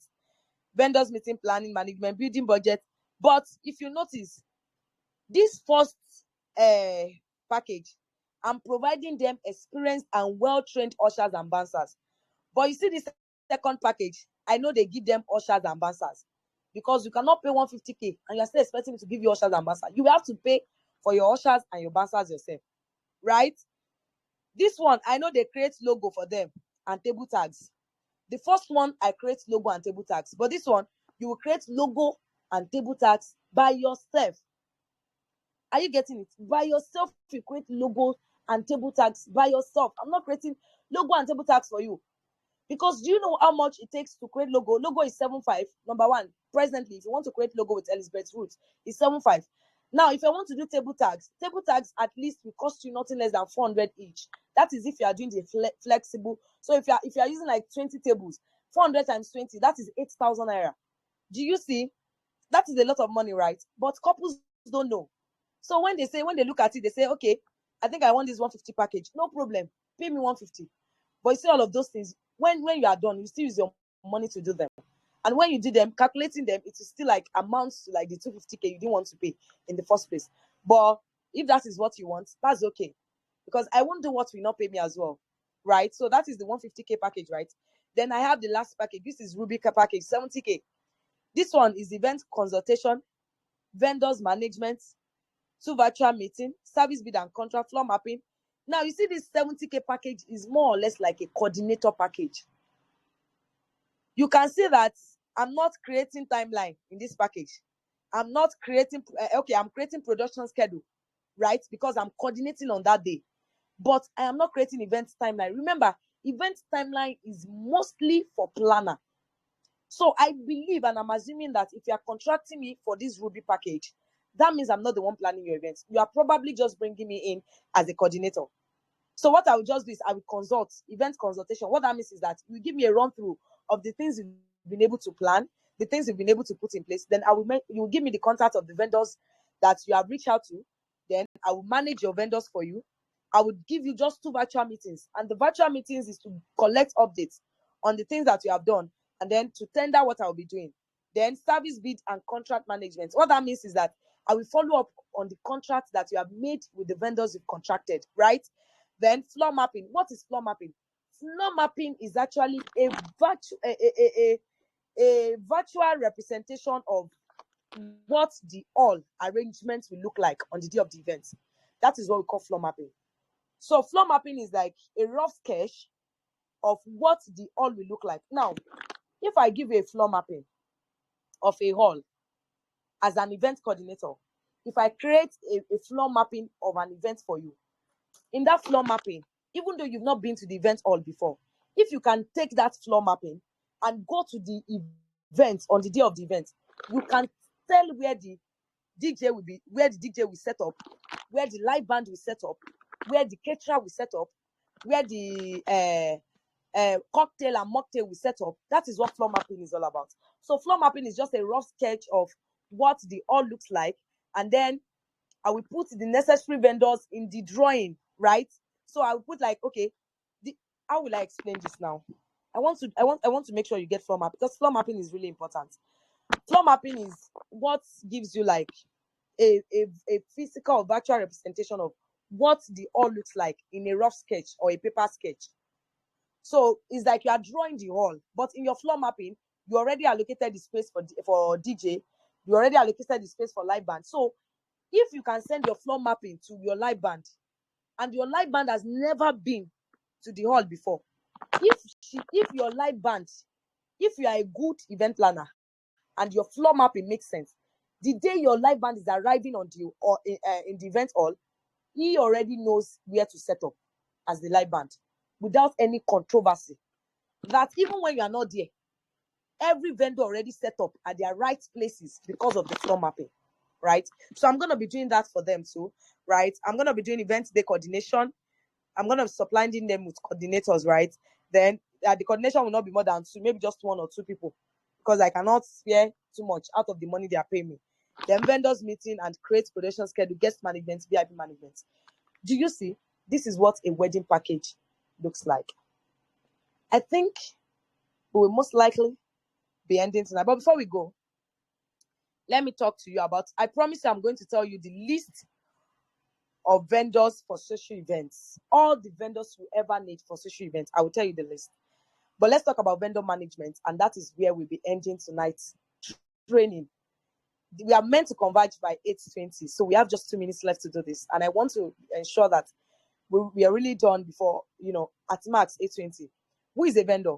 Vendors meeting planning, management, building budget. But if you notice, this first package, I'm providing them experienced and well-trained ushers and bouncers. But you see this second package, I know they give them ushers and bouncers, because you cannot pay 150K and you're still expecting me to give you ushers and bouncers. You will have to pay for your ushers and your bouncers yourself, right? This one, I know they create logo for them and table tags. The first one, I create logo and table tags. But this one, you will create logo and table tags by yourself. Are you getting it? By yourself, you create logos and table tags by yourself. I'm not creating logo and table tags for you. Because do you know how much it takes to create logo? Logo is 7.5. Number one, presently, if you want to create logo with Elizabeth Roots, it's 7.5. Now, if I want to do table tags at least will cost you nothing less than 400 each. That is if you are doing the flexible. So if you are using like 20 tables, 400 times 20, that is 8,000 naira. Do you see? That is a lot of money, right? But couples don't know. So when they look at it, they say, okay, I think I want this 150 package. No problem. Pay me 150. But you see all of those things, when you are done, you still use your money to do them. And when you do them, calculating them, it is still like amounts to like the 250K you didn't want to pay in the first place. But if that is what you want, that's okay. Because I won't do what will not pay me as well. Right? So that is the 150K package, right? Then I have the last package. This is Rubika package, 70K. This one is event consultation, vendors management, 2 virtual meeting, service bid and contract, floor mapping. Now, you see this 70K package is more or less like a coordinator package. You can see that I'm not creating timeline in this package. I'm not creating, I'm creating production schedule, right? Because I'm coordinating on that day. But I am not creating event timeline. Remember, event timeline is mostly for planner. So I believe, and I'm assuming that if you are contracting me for this Ruby package, that means I'm not the one planning your events. You are probably just bringing me in as a coordinator. So what I will just do is I will consult, event consultation. What that means is that you give me a run through of the things you've been able to plan, the things you've been able to put in place. Then you will give me the contact of the vendors that you have reached out to. Then I will manage your vendors for you. I would give you just 2 virtual meetings. And the virtual meetings is to collect updates on the things that you have done and then to tender what I will be doing. Then service bid and contract management. What that means is that I will follow up on the contracts that you have made with the vendors you've contracted, right? Then floor mapping. What is floor mapping? Floor mapping is actually a virtual representation of what the all arrangements will look like on the day of the event. That is what we call floor mapping. So floor mapping is like a rough sketch of what the hall will look like. Now, if I give you a floor mapping of a hall as an event coordinator, if I create a floor mapping of an event for you, in that floor mapping, even though you've not been to the event hall before, if you can take that floor mapping and go to the event on the day of the event, you can tell where the DJ will be, where the DJ will set up, where the live band will set up, where the caterer will set up, where the cocktail and mocktail will set up. That is what floor mapping is all about. So floor mapping is just a rough sketch of what the hall looks like, and then I will put the necessary vendors in the drawing, right? So I will put like, okay, how will I explain this now? I want to make sure you get floor map, because floor mapping is really important. Floor mapping is what gives you like a physical or virtual representation of what the hall looks like in a rough sketch or a paper sketch. So it's like you are drawing the hall, but in your floor mapping, you already allocated the space for DJ, you already allocated the space for live band. So if you can send your floor mapping to your live band, and your live band has never been to the hall before, if your live band, if you are a good event planner and your floor mapping makes sense, the day your live band is arriving on the or in the event hall, he already knows where to set up as the live band without any controversy. That even when you are not there, every vendor already set up at their right places because of the floor mapping, right? So I'm going to be doing that for them too, right? I'm going to be doing event day coordination. I'm going to be supplying them with coordinators, right? Then the coordination will not be more than 2, maybe just 1 or 2 people, because I cannot spare too much out of the money they are paying me. Then vendors meeting and create production schedule, guest management, VIP management. Do you see? This is what a wedding package looks like. I think we will most likely be ending tonight. But before we go, let me talk to you about, I promise you I'm going to tell you the list of vendors for social events. All the vendors you ever need for social events, I will tell you the list. But let's talk about vendor management, and that is where we'll be ending tonight's training. We are meant to converge by 8:20, so we have just 2 minutes left to do this. And I want to ensure that we are really done before, at max 8:20. Who is a vendor?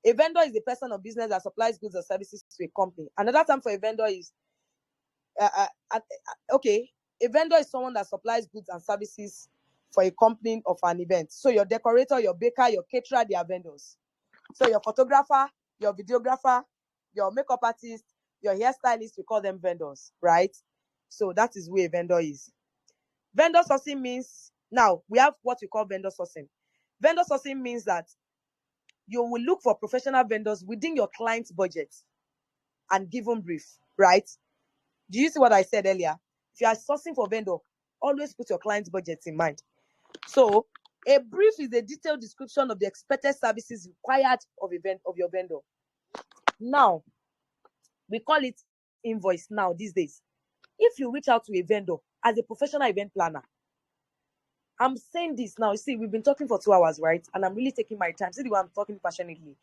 A vendor is a person or business that supplies goods or services to a company. Another term for a vendor is, a vendor is someone that supplies goods and services for a company or for an event. So your decorator, your baker, your caterer, they are vendors. So your photographer, your videographer, your makeup artist, your hairstylist, we call them vendors, right? So that is who a vendor is. Vendor sourcing means, now we have what we call vendor sourcing. Vendor sourcing means that you will look for professional vendors within your client's budget. and given brief, right? Do you see what I said earlier? If you are sourcing for vendor, always put your client's budget in mind. So a brief is a detailed description of the expected services required of your vendor. Now, we call it invoice now these days. If you reach out to a vendor as a professional event planner, I'm saying this now. You see, we've been talking for 2 hours, right? And I'm really taking my time. See the way I'm talking passionately.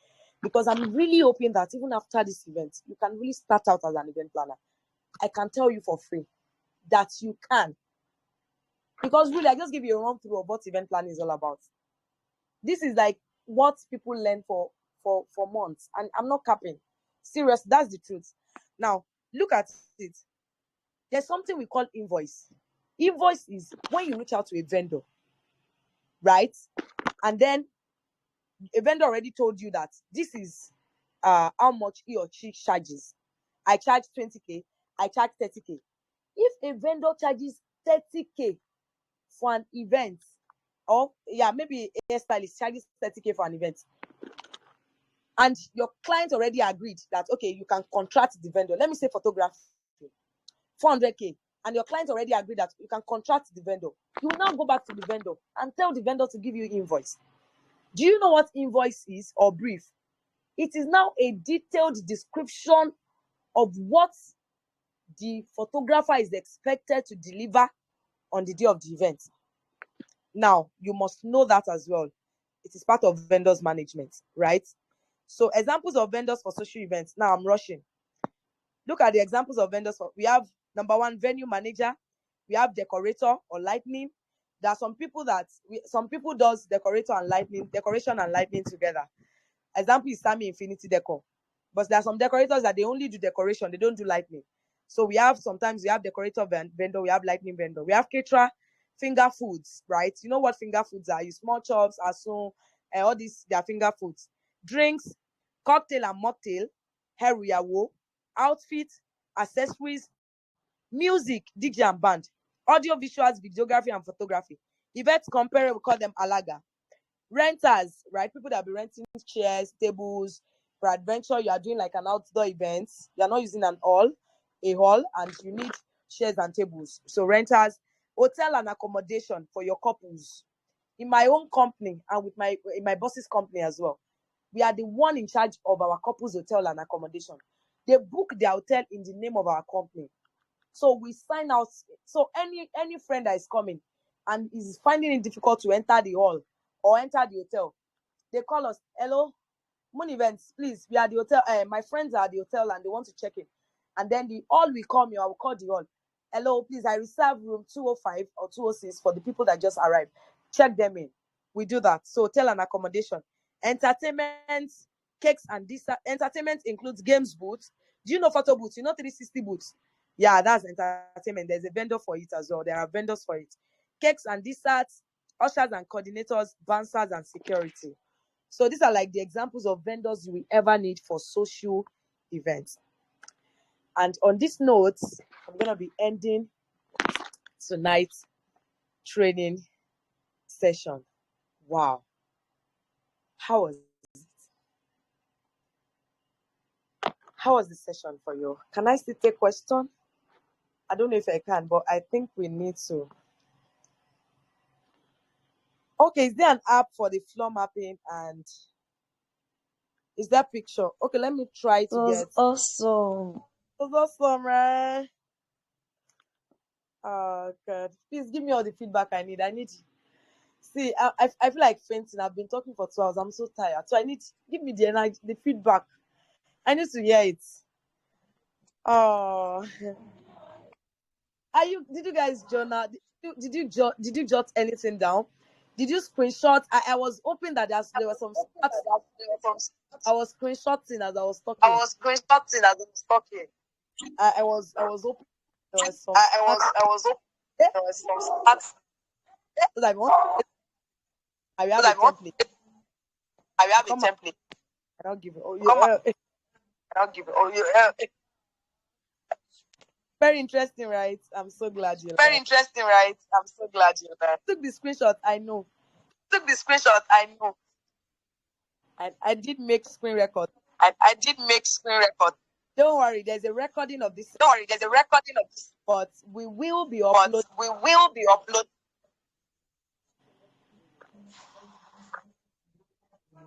Because I'm really hoping that even after this event, you can really start out as an event planner. I can tell you for free that you can. Because really, I just give you a run through of what event planning is all about. This is like what people learn for months. And I'm not capping. Serious, that's the truth. Now, look at it. There's something we call invoice. Invoice is when you reach out to a vendor, right? And then a vendor already told you that this is how much he or she charges. I charge 20K, I charge 30K. If a vendor charges 30K for an event, or maybe a hairstylist charges 30K for an event, and your client already agreed that okay, you can contract the vendor. Let me say photography, 400K, and your client already agreed that you can contract the vendor. You will now go back to the vendor and tell the vendor to give you invoice. Do you know what invoice is or brief? It is now a detailed description of what the photographer is expected to deliver on the day of the event. Now, you must know that as well. It is part of vendors management, right? So examples of vendors for social events. Now I'm rushing. Look at the examples of vendors. We have number one, venue manager. We have decorator or lightning. There are some people does decoration and lightning together. Example is Sammy Infinity Decor. But there are some decorators that they only do decoration, they don't do lightning. So sometimes we have decorator vendor, we have lightning vendor. We have caterer, finger foods, right? You know what finger foods are? You small chops, asun, and all these, they are finger foods. Drinks, cocktail and mocktail, heruyawo, outfit, accessories, music, DJ and band, audio visuals, videography and photography. Events compare, we call them alaga. Renters, right? People that be renting chairs, tables. For adventure, you are doing like an outdoor event. You are not using a hall, and you need chairs and tables. So renters, hotel and accommodation for your couples. In my own company and in my boss's company as well, we are the one in charge of our couples hotel and accommodation. They book their hotel in the name of our company. So we sign out. So any friend that is coming and is finding it difficult to enter the hall or enter the hotel, they call us. Hello, Moon Events, please. We are the hotel. My friends are at the hotel and they want to check in. And then the hall will call me. I will call the hall. Hello, please. I reserve room 205 or 206 for the people that just arrived. Check them in. We do that. So hotel and accommodation, entertainment, cakes and dessert. Entertainment includes games booths. Do you know photo booths? You know 360 booths. Yeah, that's entertainment. There's a vendor for it as well. There are vendors for it. Cakes and desserts, ushers and coordinators, bouncers and security. So these are like the examples of vendors you will ever need for social events. And on this note, I'm going to be ending tonight's training session. Wow. How was the session for you? Can I still take question? I don't know if I can, but I think we need to. Okay, is there an app for the floor mapping and is that picture? Okay, let me try to was get. awesome. It was awesome, right? Oh, God. Please give me all the feedback I need. See, I feel like fainting. I've been talking for 2 hours. I'm so tired. So give me the energy, the feedback. I need to hear it. Oh, did you guys journal? Did you jot anything down? Did you screenshot? I was hoping that there were some stats. I was screenshotting as I was talking. I was hoping there were some stats. Yeah, so that I will have a template. Come on, I don't give it. Very interesting, right? I'm so glad you learned. Took the screenshot. I know. I did make screen record. Don't worry, there's a recording of this. Don't worry, there's a recording of this. But we will be But uploading. we will be uploading.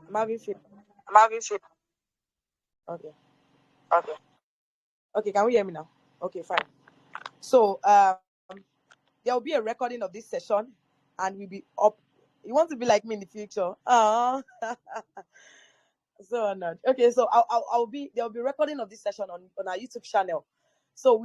I'm having feedback. I'm having feedback. Okay. Okay. Okay, can we hear me now? Okay, fine. So there will be a recording of this session and we'll be up. You want to be like me in the future? So honored. Okay, so I'll be there will be recording of this session on our YouTube channel. So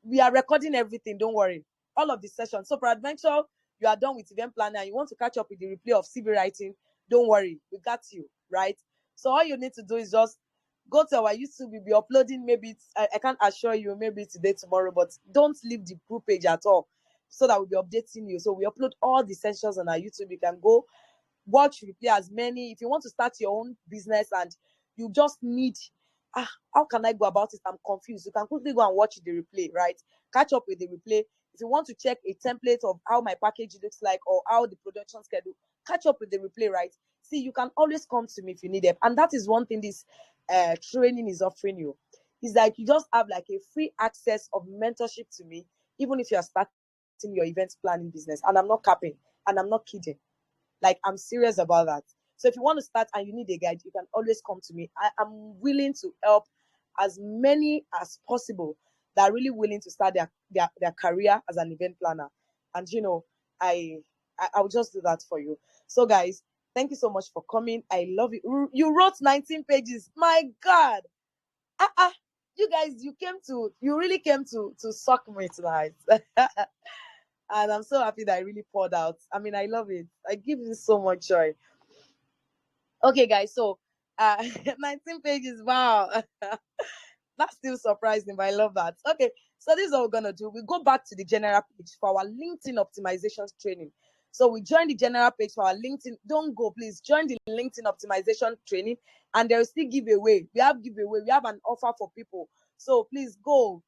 we are recording everything. Don't worry, all of the sessions. So for adventure, you are done with event planner. You want to catch up with the replay of CV writing. Don't worry, we got you right. So all you need to do is just go to our YouTube. We'll be uploading. Maybe I can't assure you. Maybe today, tomorrow, but don't leave the group page at all, so that we'll be updating you. So we upload all the sessions on our YouTube. You can go watch, replay as many. If you want to start your own business and you just need, how can I go about it? I'm confused. You can quickly go and watch the replay, right? Catch up with the replay. If you want to check a template of how my package looks like or how the production schedule, catch up with the replay, right? See, you can always come to me if you need help. And that is one thing this training is offering you. Is like you just have like a free access of mentorship to me, even if you are starting your event planning business. And I'm not capping and I'm not kidding. Like, I'm serious about that. So if you want to start and you need a guide, you can always come to me. I am willing to help as many as possible that are really willing to start their career as an event planner. And I'll just do that for you. So guys, thank you so much for coming. I love you. You wrote 19 pages. My God. You guys, you really came to suck me tonight. And I'm so happy that I really poured out. I mean, I love it. I give you so much joy. Okay, guys, so 19 pages. Wow. That's still surprising, but I love that. Okay, so this is what we're gonna do. We go back to the general page for our LinkedIn optimizations training. So we join the general page for our LinkedIn. Don't go, please. Join the LinkedIn optimization training, and there will still giveaway. We have giveaway. We have an offer for people. So please go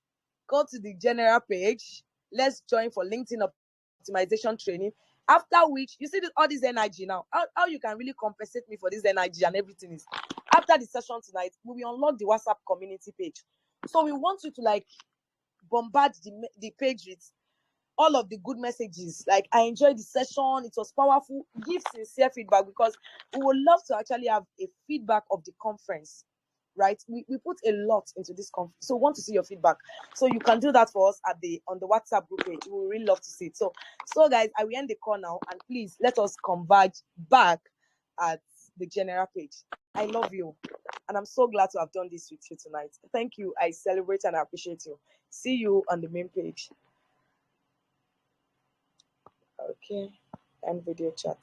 to the general page. Let's join for LinkedIn optimization training. After which, you see all this energy now. How you can really compensate me for this energy and everything is, after the session tonight, we will unlock the WhatsApp community page. So we want you to like bombard the page with all of the good messages. Like, I enjoyed the session, it was powerful. Give sincere feedback, because we would love to actually have a feedback of the conference, right? We put a lot into this conference, so we want to see your feedback. So you can do that for us on the WhatsApp group page. We would really love to see it. So guys, I will end the call now, and please let us converge back at the general page. I love you, and I'm so glad to have done this with you tonight. Thank you. I celebrate and appreciate you. See you on the main page. Okay, and video chat.